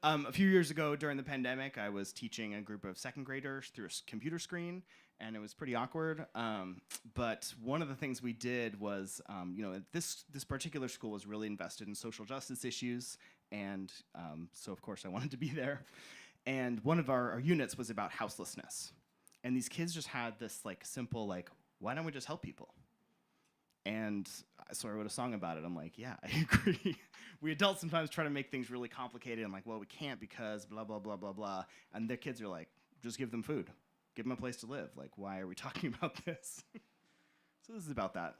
a few years ago during the pandemic, I was teaching a group of second graders through a computer screen, and it was pretty awkward. But one of the things we did was, this particular school was really invested in social justice issues, and so of course I wanted to be there. And one of our units was about houselessness. And these kids just had this like simple, like, why don't we just help people? And so I wrote a song about it. I'm like, yeah, I agree. We adults sometimes try to make things really complicated. I'm like, well, we can't because blah, blah, blah, blah, blah. And their kids are like, just give them food. Give them a place to live. Like, why are we talking about this? So this is about that.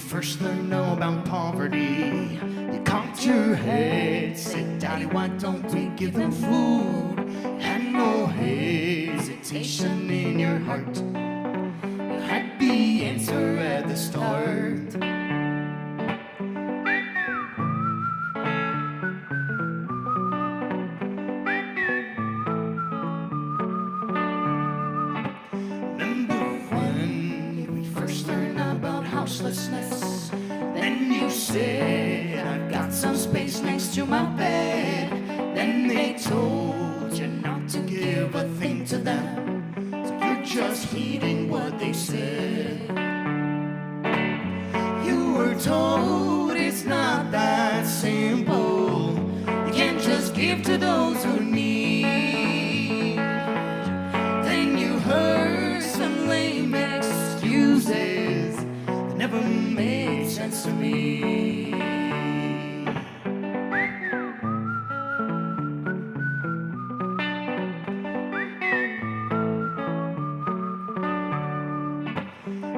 First learn know about poverty, you cocked your head, said, Daddy, why don't we give them food? Had no hesitation in your heart, you had the answer at the start. Remember when we first learned about houselessness? Then you said, I've got some space next to my bed. Then they told you not to give a thing to them, so you're just heeding what they said. You were told it's not that simple. You can't just give to those who need. Then you heard some lame excuses that never made sense to me.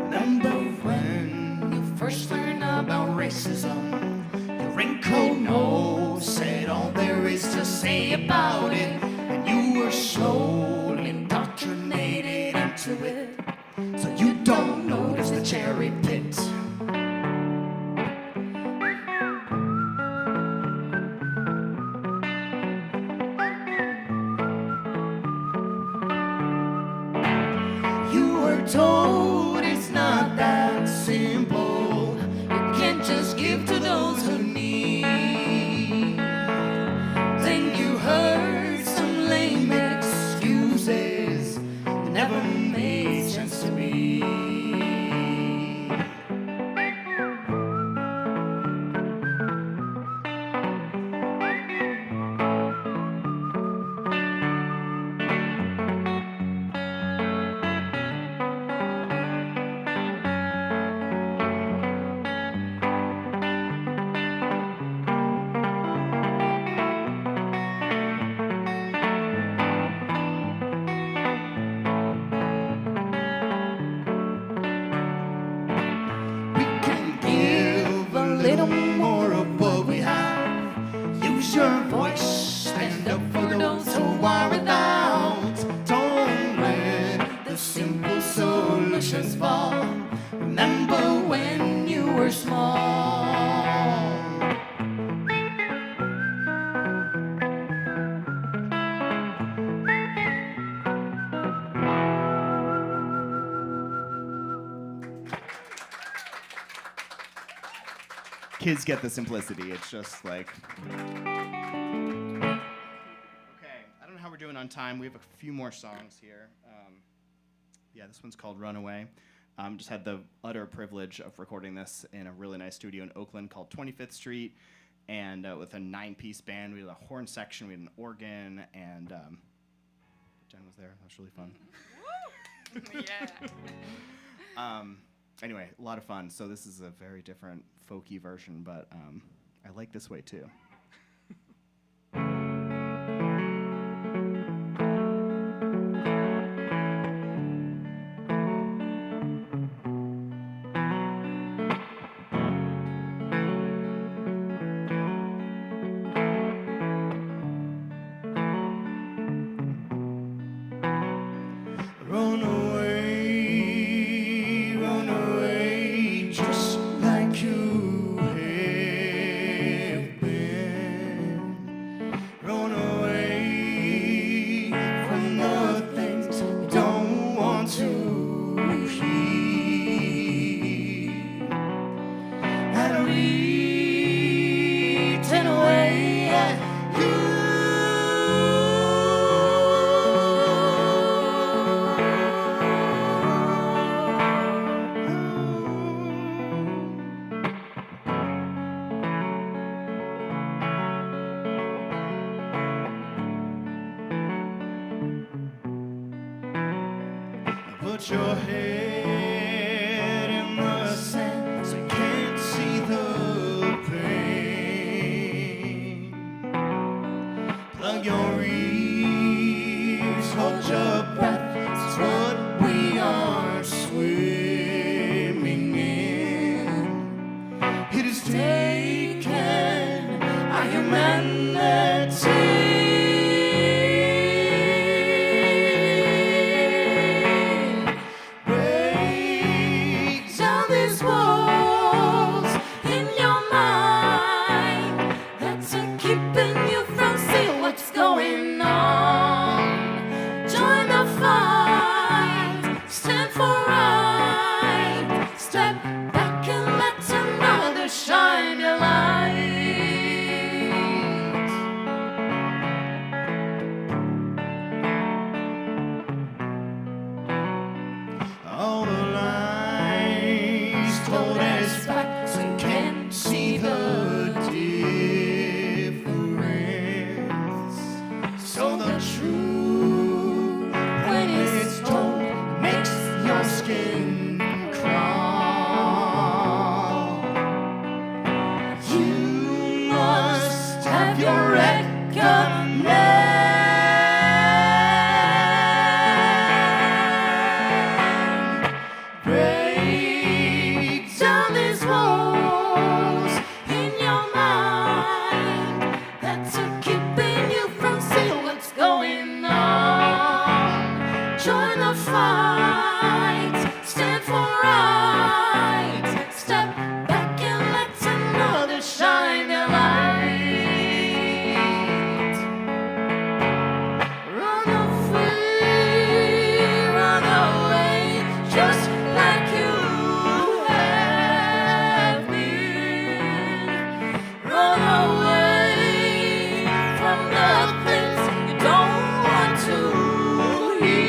Remember when you first learned about racism? Your wrinkled nose said all there is to say about it, and you were slowly indoctrinated into it, so you don't notice the cherry pit. You were told it's not that simple. You can't just give to those who need. Then you heard some lame excuses that never made sense to me. We can give a little more of what we have. Use your voice, stand up for those who are without. Don't let the simple solutions fall. Remember when you were small. Kids get the simplicity. It's just like, okay, I don't know how we're doing on time. We have a few more songs here. Yeah, this one's called Runaway. Just had the utter privilege of recording this in a really nice studio in Oakland called 25th Street, and with a 9-piece band. We had a horn section, we had an organ, and Jen was there. That was really fun. Yeah. Anyway, a lot of fun. So this is a very different folky version, but I like this way too. Run away, just like you have been. Run away from the things you don't want to hear. And we turn away at you. Put your head in the sand so you can't see the pain. Plug your ears, hold your breath. It's what we are swimming in. It has taken our humanity. Shine your light. All the lies told as facts and can't see the difference. So the truth, when it's told, makes your skin crawl. You must have your reckoning. Break down these walls in your mind that's keeping you from seeing what's going on. Join the fight, stand for right, step back and let another shine their light. Run away, just like you have been. Run away from the things you don't want to hear.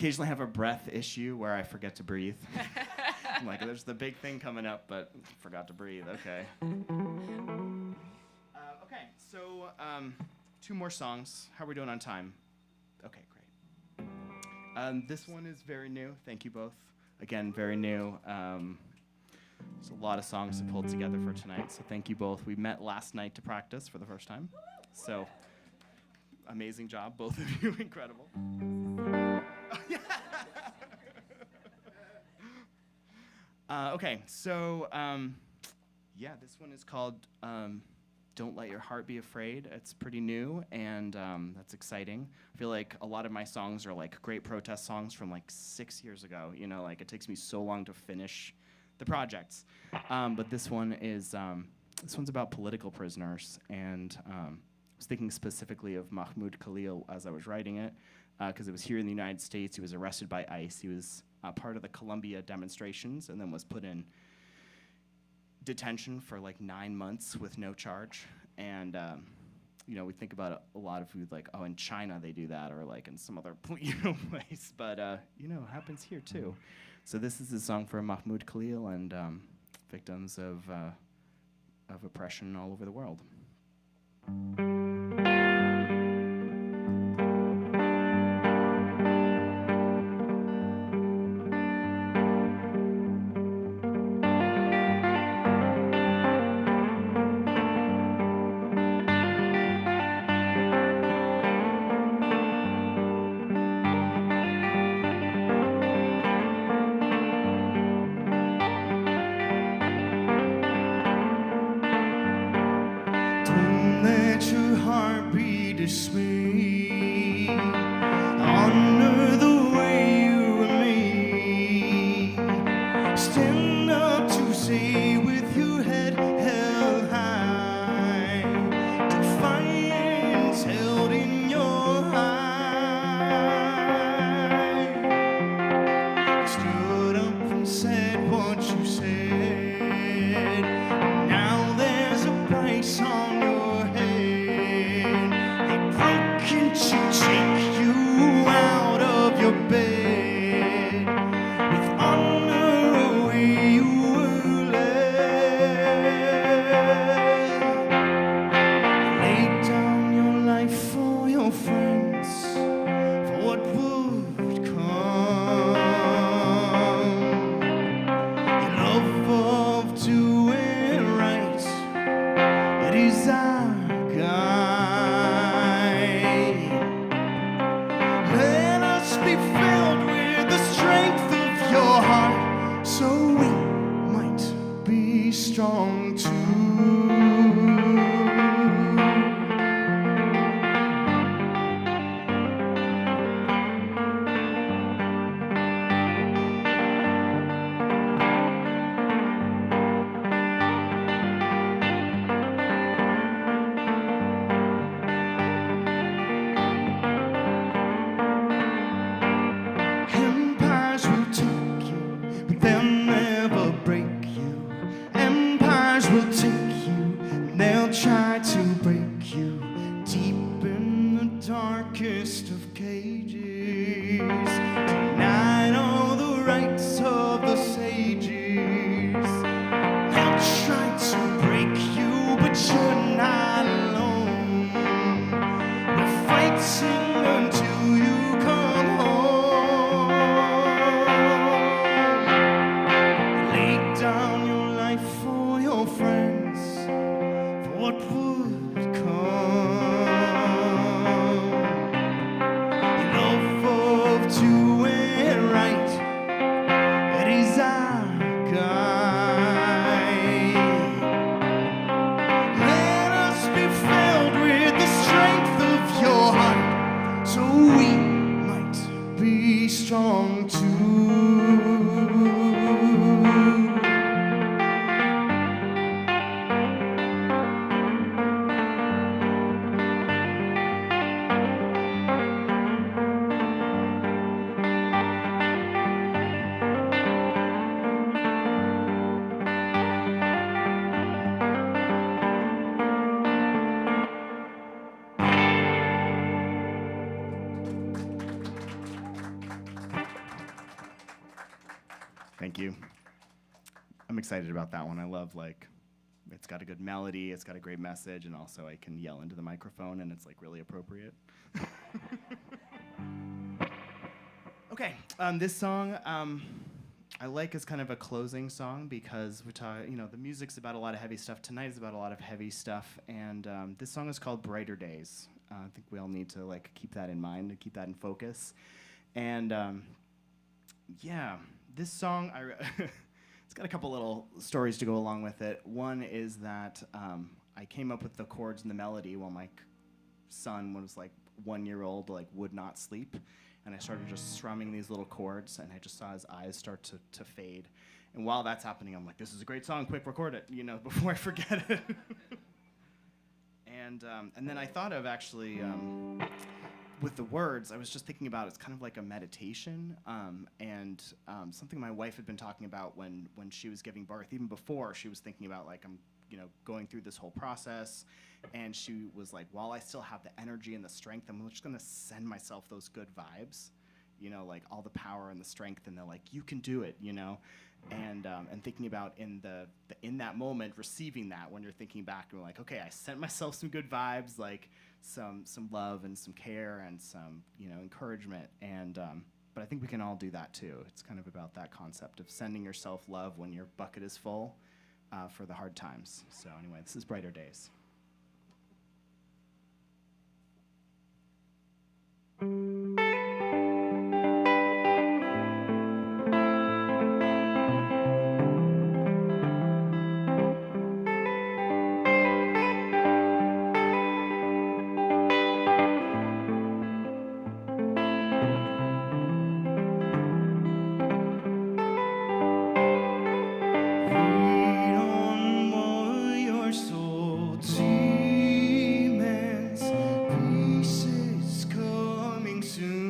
occasionally have a breath issue where I forget to breathe. I'm like, there's the big thing coming up, but forgot to breathe. Okay. Okay, so 2 more songs. How are we doing on time? Okay, great. This one is very new. Thank you both. Again, very new. There's a lot of songs to pull together for tonight, so thank you both. We met last night to practice for the first time. So, amazing job, both of you, incredible. Okay, so, yeah, this one is called Don't Let Your Heart Be Afraid. It's pretty new, and that's exciting. I feel like a lot of my songs are like great protest songs from like 6 years ago. You know, like it takes me so long to finish the projects. But this one is, this one's about political prisoners, and I was thinking specifically of Mahmoud Khalil as I was writing it, because it was here in the United States. He was arrested by ICE. He was part of the Columbia demonstrations, and then was put in detention for like 9 months with no charge. And you know, we think about a lot of food like, oh, in China they do that, or like in some other place, but you know, it happens here too. So this is a song for Mahmoud Khalil and victims of oppression all over the world. Dismay. Honor the way you remain. Stand up to say with your head held high. Defiance held in your eye. Stood up and said what you said. Now there's a price on your head. Can't you take you out of your bed with honor the way you were led? Lay down your life for your friends, for what would come. Your love of doing right, it is our God. Let us be filled with the strength of your heart, so we might be strong too. Thank you. I'm excited about that one. I love, like, it's got a good melody, it's got a great message, and also I can yell into the microphone and it's like really appropriate. Okay, this song I like as kind of a closing song because the music's about a lot of heavy stuff. Tonight is about a lot of heavy stuff, and this song is called "Brighter Days." I think we all need to like keep that in mind and keep that in focus. And this song it's got a couple little stories to go along with it. One is that I came up with the chords and the melody while my son was like 1 year old, like would not sleep. And I started just strumming these little chords, and I just saw his eyes start to fade. And while that's happening, I'm like, this is a great song, quick, record it, before I forget it. And then I thought of actually, with the words, I was just thinking about it's kind of like a meditation, and something my wife had been talking about when she was giving birth. Even before, she was thinking about, like, I'm going through this whole process, and she was like, while I still have the energy and the strength, I'm just gonna send myself those good vibes, like all the power and the strength, and they're like, you can do it, and thinking about in that moment, receiving that when you're thinking back, and you're like, okay, I sent myself some good vibes, like some love and some care and some encouragement, and but I think we can all do that too. It's kind of about that concept of sending yourself love when your bucket is full. For the hard times. So anyway, this is Brighter Days. Soon.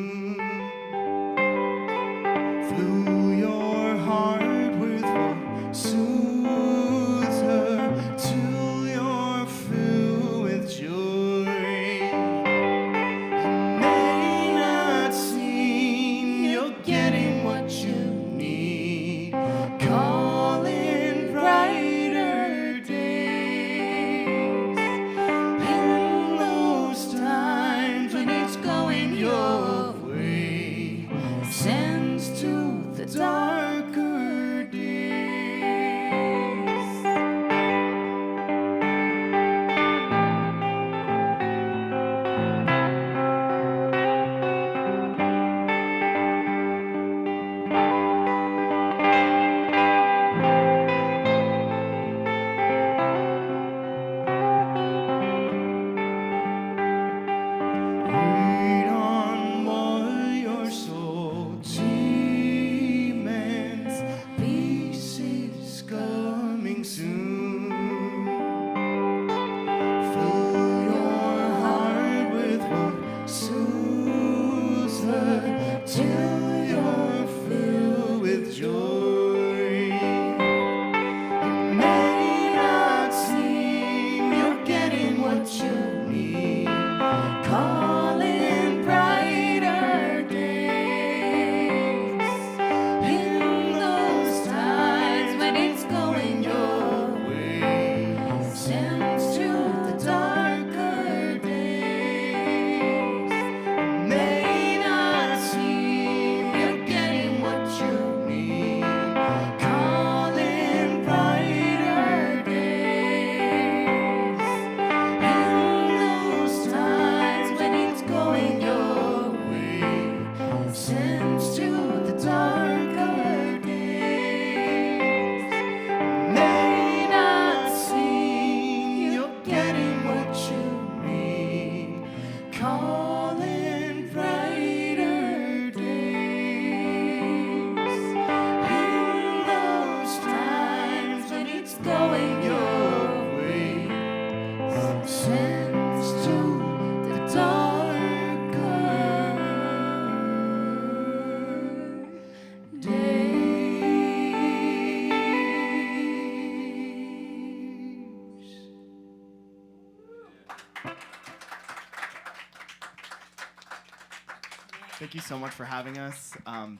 Thank you so much for having us.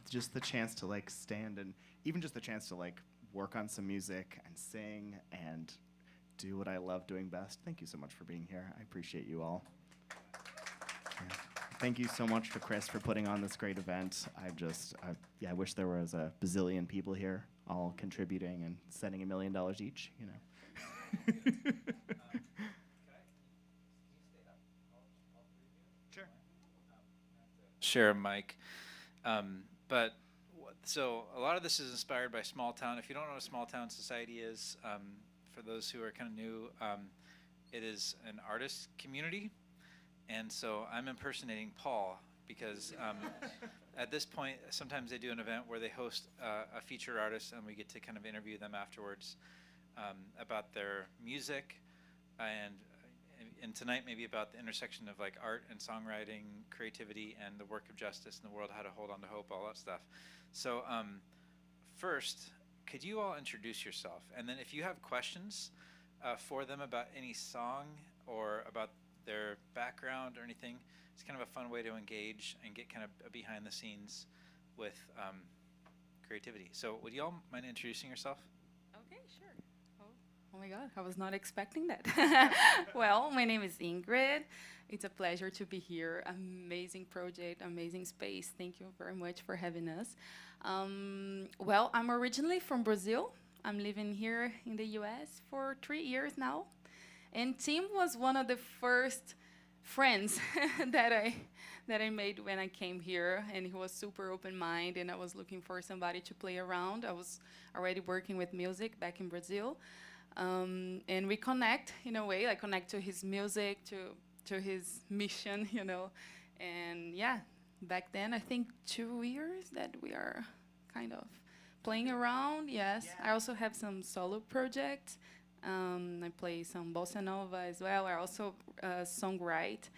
Just the chance to like stand and even just the chance to like work on some music and sing and do what I love doing best. Thank you so much for being here. I appreciate you all. Yeah. Thank you so much to Chris for putting on this great event. I wish there was a bazillion people here all contributing and sending $1 million each, you know. Sure. Share a mic. So a lot of this is inspired by small town. If you don't know what a small town society is, for those who are kind of new, it is an artist community. And so I'm impersonating Paul because at this point, sometimes they do an event where they host a featured artist and we get to kind of interview them afterwards about their music and tonight maybe about the intersection of like art and songwriting, creativity, and the work of justice in the world, how to hold on to hope, all that stuff. So first, could you all introduce yourself? And then if you have questions for them about any song or about their background or anything, it's kind of a fun way to engage and get kind of behind the scenes with creativity. So would you all mind introducing yourself? Okay, sure. Oh my God, I was not expecting that. Well, my name is Ingrid. It's a pleasure to be here. Amazing project, amazing space. Thank you very much for having us. Well, I'm originally from Brazil. I'm living here in the US for 3 years now. And Tim was one of the first friends that I made when I came here, and he was super open-minded, and I was looking for somebody to play around. I was already working with music back in Brazil. And we connect in a way, like connect to his music, to his mission, you know. And yeah, back then, I think 2 years that we are kind of playing around, yes. Yeah. I also have some solo projects. I play some bossa nova as well. I also songwrite.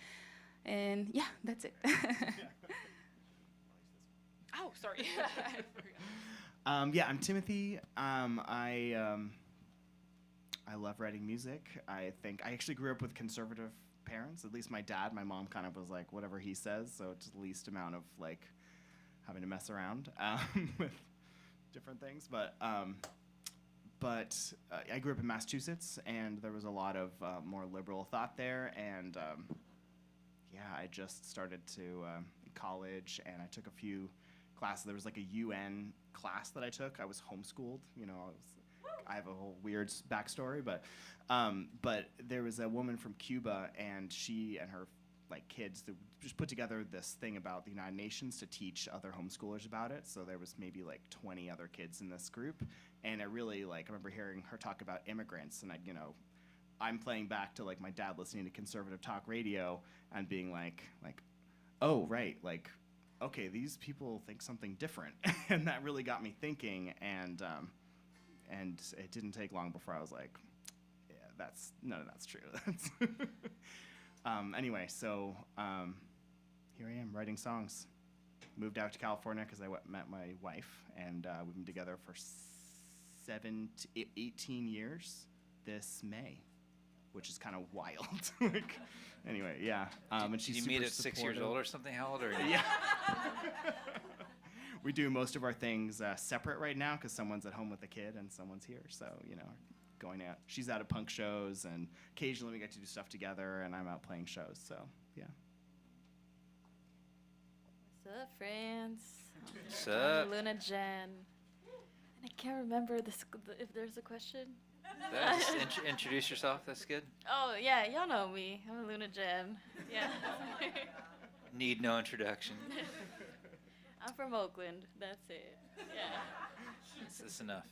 And yeah, that's it. Oh, sorry. I forgot. Yeah, I'm Timothy. I love writing music. I actually grew up with conservative parents. At least my dad. My mom kind of was like, whatever he says, so it's the least amount of like having to mess around with different things. But I grew up in Massachusetts, and there was a lot of more liberal thought there. And yeah, I just started to in college, and I took a few classes. There was like a UN class that I took. I was homeschooled. You know, I have a whole weird backstory, but there was a woman from Cuba, and she and her like kids just put together this thing about the United Nations to teach other homeschoolers about it. So there was maybe like 20 other kids in this group, and I remember hearing her talk about immigrants, and I'm playing back to like my dad listening to conservative talk radio and being like, oh right, like okay, these people think something different, and that really got me thinking, and it didn't take long before I was like, yeah, that's true. Anyway, so here I am writing songs. Moved out to California because I met my wife, and we've been together for 18 years this May, which is kind of wild. Like, anyway, yeah. And she's Did you meet at 6 years old or something? How old are you? Yeah. We do most of our things separate right now because someone's at home with a kid and someone's here. So, going out. She's out at punk shows, and occasionally we get to do stuff together, and I'm out playing shows. So, yeah. What's up, friends? What's up? I'm Luna Jen. And I can't remember if there's a question. Just introduce yourself. That's good. Oh, yeah, y'all know me. I'm Luna Jen. Yeah. Need no introduction. I'm from Oakland. That's it. Yeah. That's enough.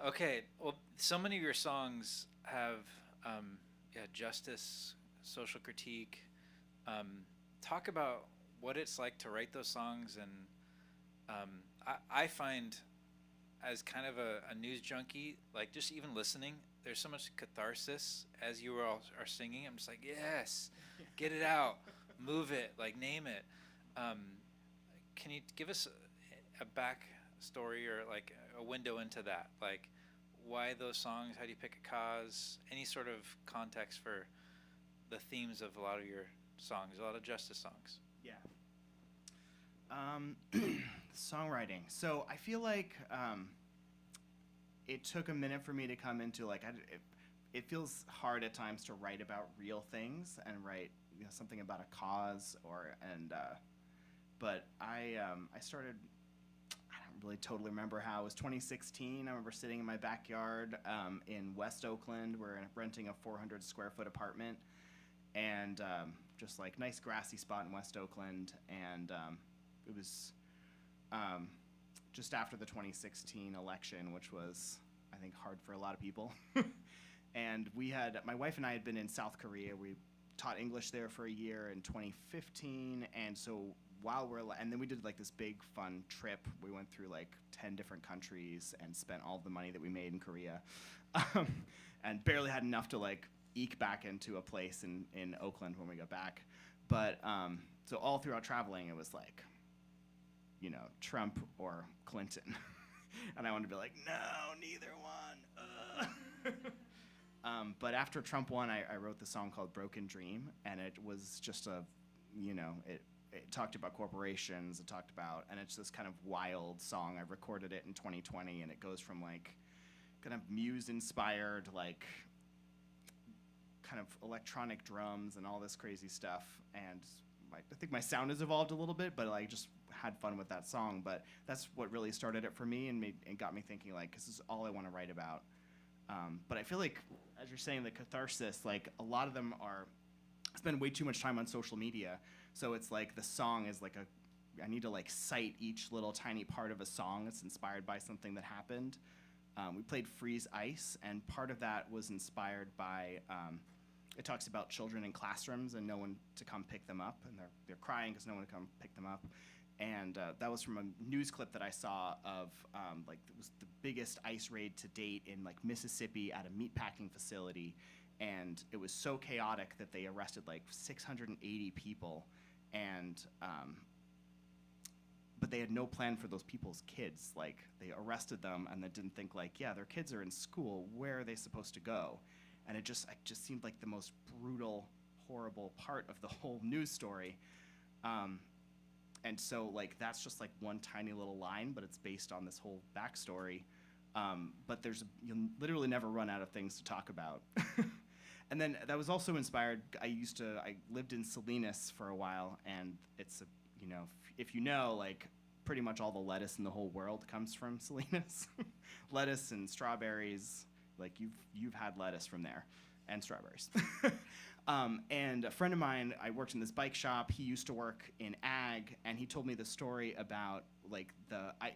Okay. Well, so many of your songs have justice, social critique. Talk about what it's like to write those songs, and I find, as kind of a news junkie, like just even listening, there's so much catharsis as you all are singing. I'm just like, yes, get it out, move it, like name it. Can you give us a backstory or like a window into that? Like, why those songs? How do you pick a cause? Any sort of context for the themes of a lot of your songs, a lot of justice songs? Yeah. Songwriting. So I feel like it took a minute for me to come into like it feels hard at times to write about real things and write something about a cause but I started. I don't really totally remember how. It was 2016. I remember sitting in my backyard in West Oakland. We're renting a 400 square foot apartment, and just like nice grassy spot in West Oakland. And it was just after the 2016 election, which was, I think, hard for a lot of people. And my wife and I had been in South Korea. We taught English there for a year in 2015, and so and then we did like this big fun trip. We went through like 10 different countries and spent all the money that we made in Korea, and barely had enough to like eke back into a place in Oakland when we got back. But so all throughout traveling, it was like, Trump or Clinton, and I wanted to be like, no, neither one. But after Trump won, I wrote the song called "Broken Dream," and it was just it talked about corporations, and it's this kind of wild song. I recorded it in 2020, and it goes from like kind of Muse-inspired, like kind of electronic drums and all this crazy stuff. And I think my sound has evolved a little bit, but I just had fun with that song. But that's what really started it for me and got me thinking, like, this is all I want to write about. But I feel like, as you're saying, the catharsis, like a lot of them spend way too much time on social media. So it's like the song is like I need to like cite each little tiny part of a song that's inspired by something that happened. We played Freeze Ice, and part of that was inspired by, it talks about children in classrooms and no one to come pick them up, and they're crying because no one to come pick them up. And that was from a news clip that I saw of like it was the biggest ice raid to date in like Mississippi at a meatpacking facility. And it was so chaotic that they arrested like 680 people, and but they had no plan for those people's kids. Like, they arrested them and then didn't think like, yeah, their kids are in school. Where are they supposed to go? And it just seemed like the most brutal, horrible part of the whole news story. And so like that's just like one tiny little line, but it's based on this whole backstory. But you'll literally never run out of things to talk about. And then that was also inspired. I lived in Salinas for a while, and it's if you know, like pretty much all the lettuce in the whole world comes from Salinas. Lettuce and strawberries, like you've had lettuce from there, and strawberries. And a friend of mine, I worked in this bike shop. He used to work in ag, and he told me the story about like I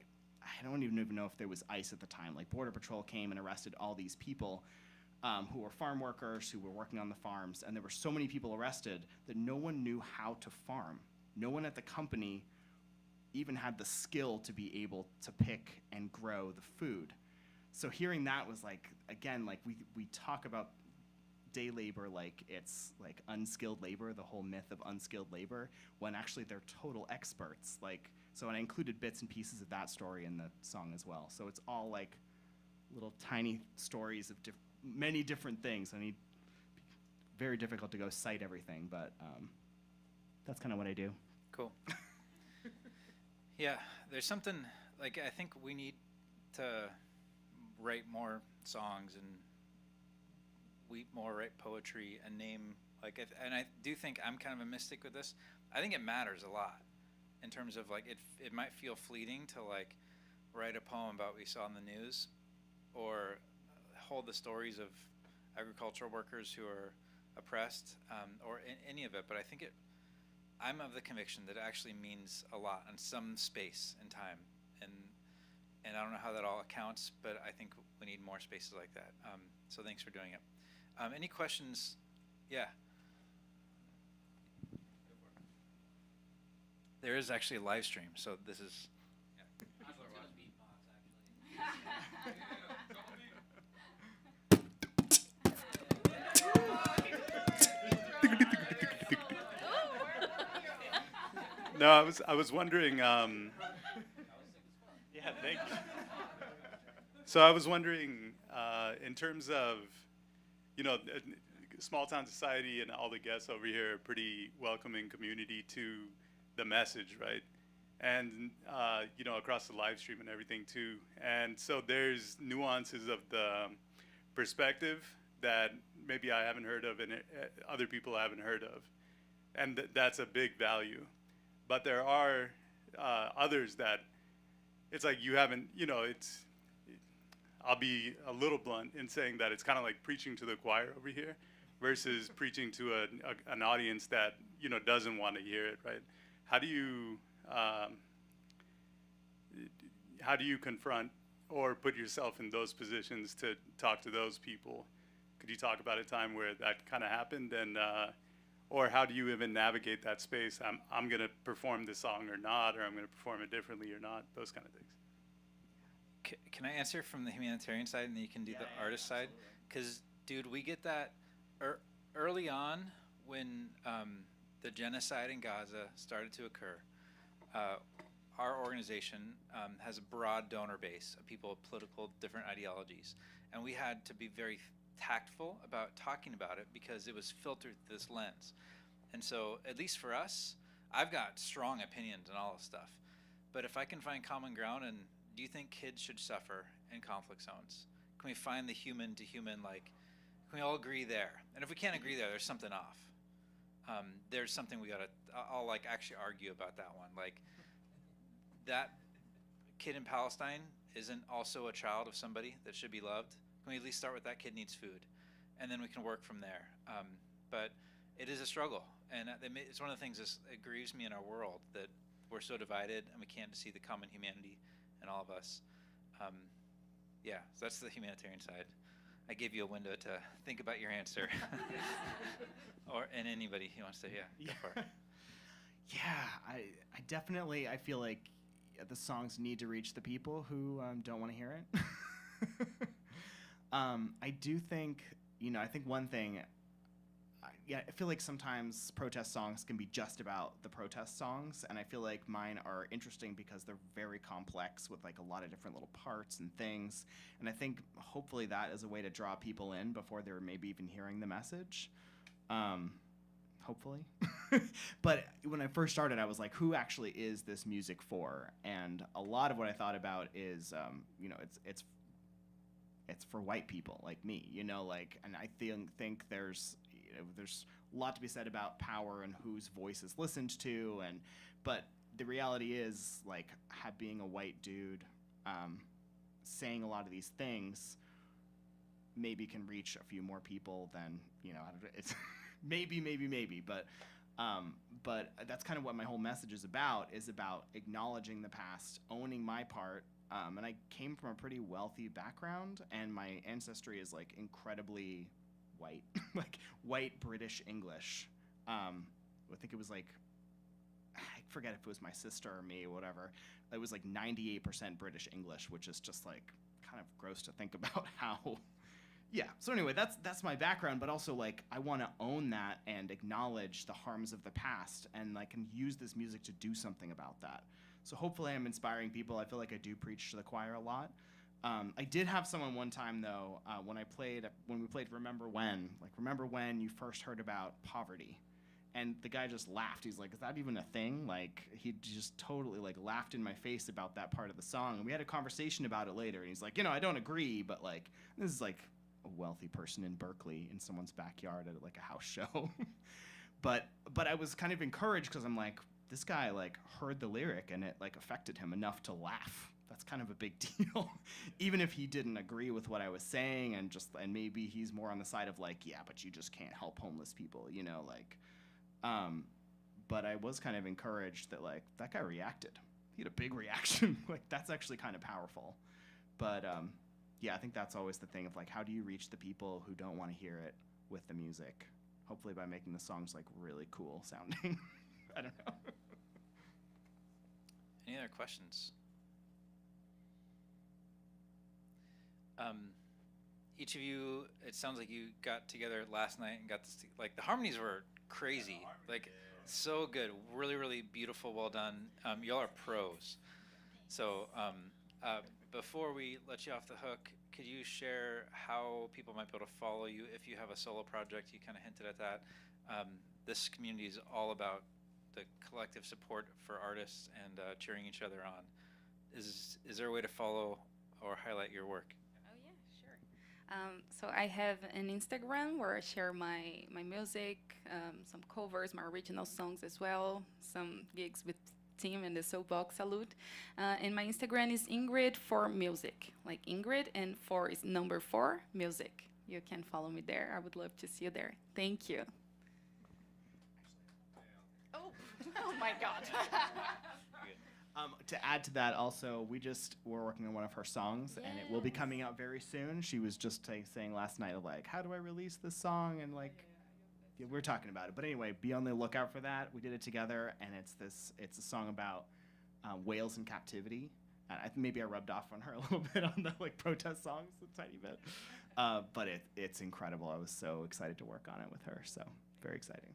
don't even know if there was ICE at the time. Like Border Patrol came and arrested all these people. Who were farm workers, who were working on the farms, and there were so many people arrested that no one knew how to farm. No one at the company even had the skill to be able to pick and grow the food. So hearing that was like, again, like we talk about day labor like it's like unskilled labor, the whole myth of unskilled labor, when actually they're total experts. Like, so I included bits and pieces of that story in the song as well. So it's all like little tiny stories of many different things. Very difficult to go cite everything, but that's kind of what I do. Cool. Yeah, there's something, like, I think we need to write more songs and write poetry and name, like, and I do think I'm kind of a mystic with this. I think it matters a lot in terms of, like, it might feel fleeting to, like, write a poem about what we saw in the news or hold the stories of agricultural workers who are oppressed, or any of it, but I think I'm of the conviction that it actually means a lot in some space and time, and I don't know how that all accounts, but I think we need more spaces like that. So thanks for doing it. Any questions? Yeah. There is actually a live stream, so this is. No, I was wondering. Yeah, thank you. So I was wondering, in terms of, small town society and all the guests over here, a pretty welcoming community to the message, right? and across the live stream and everything too. And so there's nuances of the perspective that maybe I haven't heard of and other people haven't heard of, and that's a big value. But there are others that it's like you haven't, I'll be a little blunt in saying that it's kind of like preaching to the choir over here versus preaching to an audience that doesn't want to hear it, right? How do you confront or put yourself in those positions to talk to those people? Could you talk about a time where that kind of happened, and or how do you even navigate that space? I'm gonna perform this song or not, or I'm gonna perform it differently or not, those kind of things. Can I answer from the humanitarian side, and then you can do the artist side? Because, dude, we get that early on when the genocide in Gaza started to occur. Our organization has a broad donor base of people of political different ideologies, and we had to be very tactful about talking about it because it was filtered through this lens. And so, at least for us, I've got strong opinions on all this stuff, but if I can find common ground, and do you think kids should suffer in conflict zones? Can we find the human to human, like, can we all agree there? And if we can't agree there, there's something off. There's something I'll like actually argue about that one. Like, that kid in Palestine isn't also a child of somebody that should be loved. Can we at least start with that kid needs food? And then we can work from there. But it is a struggle. And it's one of the things that grieves me in our world, that we're so divided and we can't see the common humanity in all of us. So that's the humanitarian side. I gave you a window to think about your answer. And anybody who wants to, go for it. Yeah, I definitely, I feel like the songs need to reach the people who don't want to hear it. I do think, I think one thing, I feel like sometimes protest songs can be just about the protest songs, and I feel like mine are interesting because they're very complex with like a lot of different little parts and things, and I think hopefully that is a way to draw people in before they're maybe even hearing the message. Hopefully. But when I first started, I was like, who actually is this music for? And a lot of what I thought about is, it's for white people like me, and I think there's a lot to be said about power and whose voice is listened to, but the reality is, like, being a white dude, saying a lot of these things maybe can reach a few more people than, it's maybe, but that's kind of what my whole message is about acknowledging the past, owning my part. And I came from a pretty wealthy background, and my ancestry is like incredibly white, like white British English. I think it was like, I forget if it was my sister or me or whatever. It was like 98% British English, which is just like kind of gross to think about how. Yeah. So anyway, that's my background, but also like I want to own that and acknowledge the harms of the past, and I can use this music to do something about that. So hopefully I'm inspiring people. I feel like I do preach to the choir a lot. I did have someone one time though, when we played Remember When you first heard about poverty, and the guy just laughed. He's like, is that even a thing? Like, he just totally like laughed in my face about that part of the song. And we had a conversation about it later, and he's like, I don't agree, but like, this is like a wealthy person in Berkeley in someone's backyard at like a house show. but I was kind of encouraged because I'm like, this guy like heard the lyric and it like affected him enough to laugh. That's kind of a big deal. Even if he didn't agree with what I was saying, and maybe he's more on the side of like, yeah, but you just can't help homeless people, but I was kind of encouraged that like that guy reacted. He had a big reaction. Like, that's actually kind of powerful. But I think that's always the thing of like, how do you reach the people who don't want to hear it with the music? Hopefully by making the songs like really cool sounding. I don't know. Any other questions? Each of you, it sounds like you got together last night and got this, like the harmonies were crazy, like so good, really, really beautiful, well done. Y'all are pros. So before we let you off the hook, could you share how people might be able to follow you if you have a solo project? You kind of hinted at that. This community is all about the collective support for artists and cheering each other on. Is there a way to follow or highlight your work? Oh yeah, sure. So I have an Instagram where I share my music, some covers, my original songs as well, some gigs with team and the Soapbox Salute. And my Instagram is Ingrid for Music, like Ingrid, and 4 is number 4 music. You can follow me there. I would love to see you there. Thank you. Oh, oh my God. To add to that, also, we're working on one of her songs, and it will be coming out very soon. She was just saying last night, like, how do I release this song? And like, yeah, we're talking about it. But anyway, be on the lookout for that. We did it together, and it's a song about whales in captivity. And maybe I rubbed off on her a little bit on the like protest songs, a tiny bit. But it's incredible. I was so excited to work on it with her. So very exciting.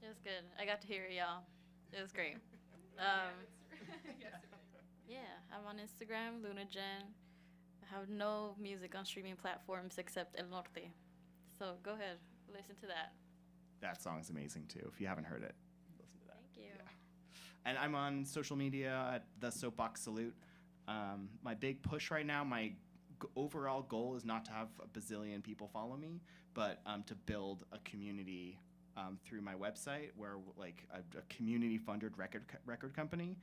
It was good. I got to hear it, y'all. It was great. Yeah, I'm on Instagram, LunaGen. I have no music on streaming platforms except El Norte. So go ahead, listen to that. That song's amazing too. If you haven't heard it, listen to that. Thank you. Yeah. And I'm on social media at the Soapbox Salute. My big push right now, my overall goal is not to have a bazillion people follow me, but to build a community through my website, where like a community-funded record company.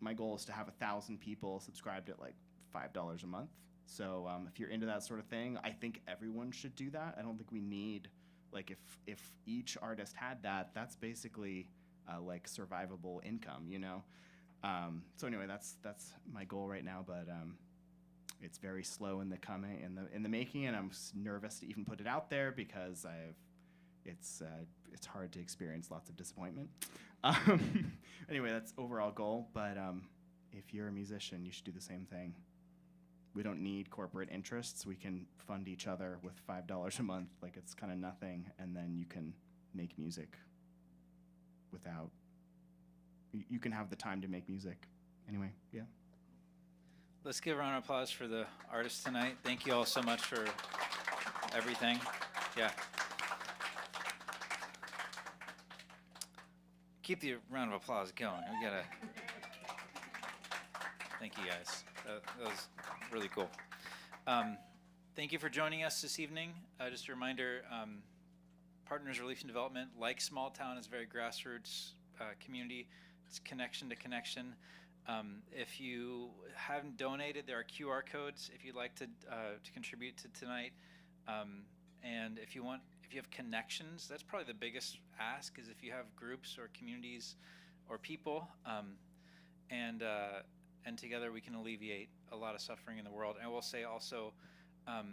My goal is to have 1,000 people subscribed at like $5 a month. So if you're into that sort of thing, I think everyone should do that. I don't think we need, like, if each artist had that, that's basically like survivable income, you know. So anyway, that's my goal right now, but it's very slow in the making, and I'm nervous to even put it out there because it's hard to experience lots of disappointment. Anyway, that's overall goal, but if you're a musician, you should do the same thing. We don't need corporate interests. We can fund each other with $5 a month, like it's kind of nothing, and then you can make music without, you can have the time to make music. Anyway, yeah. Let's give a round of applause for the artists tonight. Thank you all so much for everything. Yeah. Keep the round of applause going. We gotta. Thank you guys. That was really cool. Thank you for joining us this evening. Just a reminder, Partners Relief and Development, like small town, is a very grassroots community. It's connection to connection. If you haven't donated, there are QR codes if you'd like to contribute to tonight. And if you have connections, that's probably the biggest ask, is if you have groups or communities or people, and together we can alleviate a lot of suffering in the world. And I will say also, I'll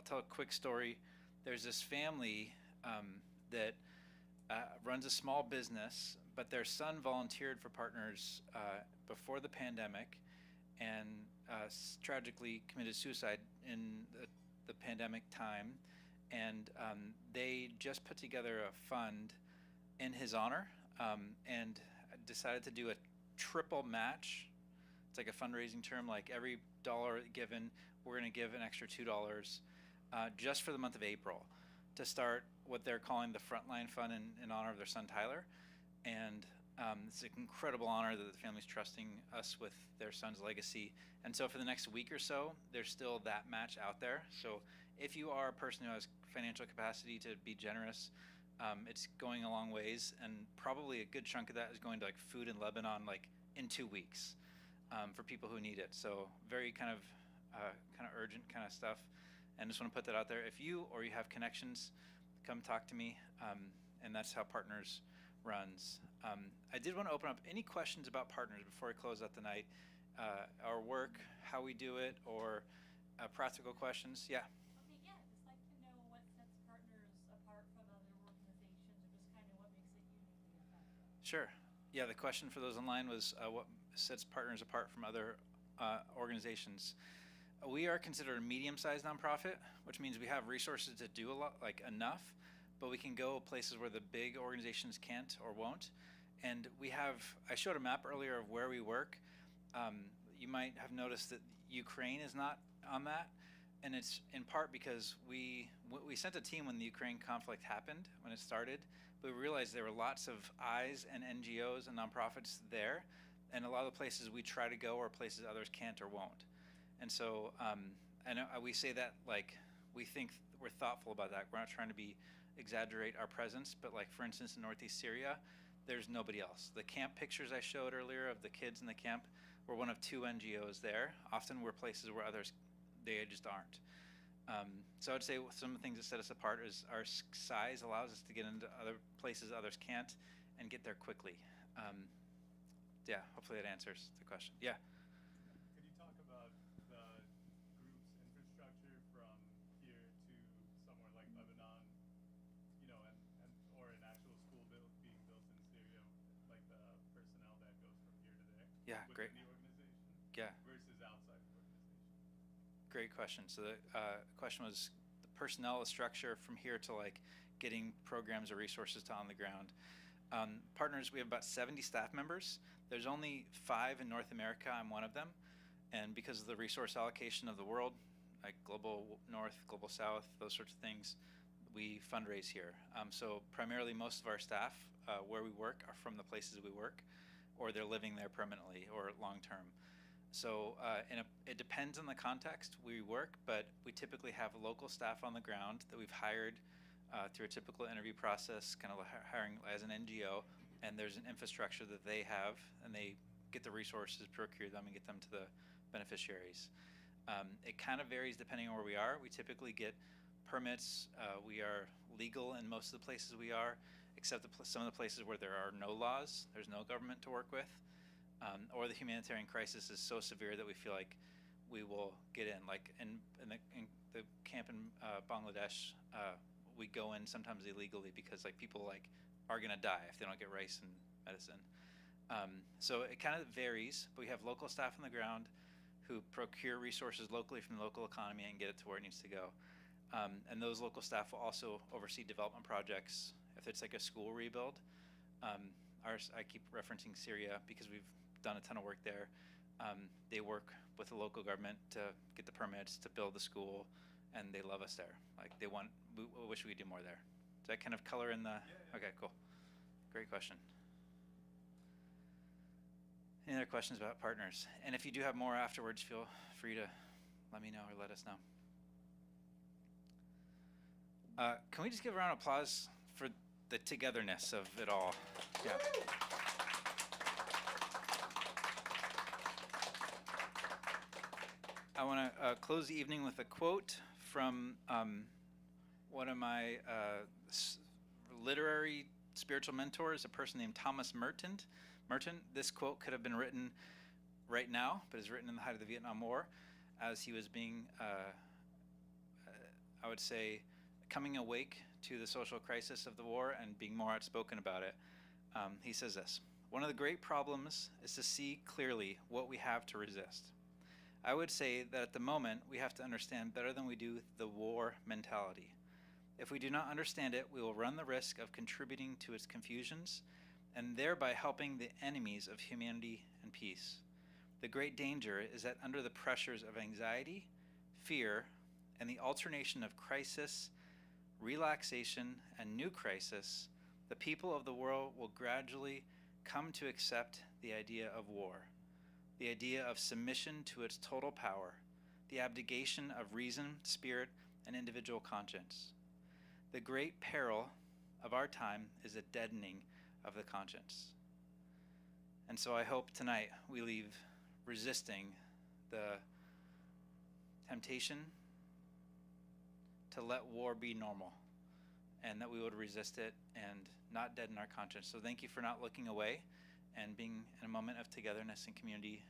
tell a quick story. There's this family that runs a small business, but their son volunteered for Partners before the pandemic, and tragically committed suicide in the pandemic time. And they just put together a fund in his honor, and decided to do a triple match. It's like a fundraising term, like every dollar given, we're going to give an extra $2 just for the month of April to start what they're calling the Frontline Fund in honor of their son Tyler. And it's an incredible honor that the family's trusting us with their son's legacy. And so for the next week or so, there's still that match out there. So if you are a person who has financial capacity to be generous, it's going a long ways, and probably a good chunk of that is going to like food in Lebanon, like in 2 weeks, for people who need it. So very kind of urgent kind of stuff. And just want to put that out there. If you have connections, come talk to me. And that's how Partners runs. I did want to open up any questions about Partners before I close out the night. Our work, how we do it, or practical questions. Yeah. Okay, yeah, just like to know what sets Partners apart from other organizations, or just kind of what makes it uniquely effective. Sure. Yeah, the question for those online was what sets Partners apart from other organizations. We are considered a medium-sized nonprofit, which means we have resources to do a lot, like enough, but we can go places where the big organizations can't or won't. And I showed a map earlier of where we work. You might have noticed that Ukraine is not on that. and it's in part because we sent a team when the Ukraine conflict happened, when it started, but we realized there were lots of eyes and NGOs and nonprofits there, and a lot of the places we try to go are places others can't or won't. And so and we say that like we think we're thoughtful about that. We're not trying to exaggerate our presence, but like for instance in Northeast Syria, there's nobody else. The camp pictures I showed earlier of the kids in the camp were one of 2 NGOs there. Often we're places where others, they just aren't. So I'd say some of the things that set us apart is our size allows us to get into other places others can't and get there quickly. Yeah, hopefully that answers the question. Yeah. Could you talk about the group's infrastructure from here to somewhere like Lebanon, you know, and or an actual school being built in Syria, like the personnel that goes from here to there? Yeah, great. Within the organization? Yeah. Versus outside the organization? Great question. So the question was the personnel, the structure from here to like getting programs or resources to on the ground. Partners, we have about 70 staff members. There's only 5 in North America. I'm one of them. And because of the resource allocation of the world, like global north, global south, those sorts of things, we fundraise here. So primarily most of our staff where we work are from the places we work, or they're living there permanently or long term. So it depends on the context we work, but we typically have local staff on the ground that we've hired through a typical interview process, kind of hiring as an NGO, and there's an infrastructure that they have, and they get the resources, procure them, and get them to the beneficiaries. It kind of varies depending on where we are. We typically get permits. We are legal in most of the places we are, except some of the places where there are no laws, there's no government to work with. Or the humanitarian crisis is so severe that we feel like we will get in. Like in the camp in Bangladesh, we go in sometimes illegally because like people like are gonna die if they don't get rice and medicine. So it kind of varies, but we have local staff on the ground who procure resources locally from the local economy and get it to where it needs to go. And those local staff will also oversee development projects. If it's like a school rebuild, I keep referencing Syria because we've done a ton of work there. They work with the local government to get the permits to build the school, and they love us there. Like we wish we could do more there. Does that kind of color in the? Yeah. Okay, cool. Great question. Any other questions about partners? And if you do have more afterwards, feel free to let me know or let us know. Can we just give a round of applause for the togetherness of it all? Yeah. I want to close the evening with a quote from one of my literary spiritual mentors, a person named Thomas Merton. This quote could have been written right now, but is written in the height of the Vietnam War as he was being, I would say, coming awake to the social crisis of the war and being more outspoken about it. He says this: "One of the great problems is to see clearly what we have to resist. I would say that at the moment we have to understand better than we do the war mentality. If we do not understand it, we will run the risk of contributing to its confusions and thereby helping the enemies of humanity and peace. The great danger is that under the pressures of anxiety, fear, and the alternation of crisis, relaxation, and new crisis, the people of the world will gradually come to accept the idea of war, the idea of submission to its total power, the abdication of reason, spirit, and individual conscience. The great peril of our time is a deadening of the conscience." And so I hope tonight we leave resisting the temptation to let war be normal, and that we would resist it and not deaden our conscience. So thank you for not looking away and being in a moment of togetherness and community.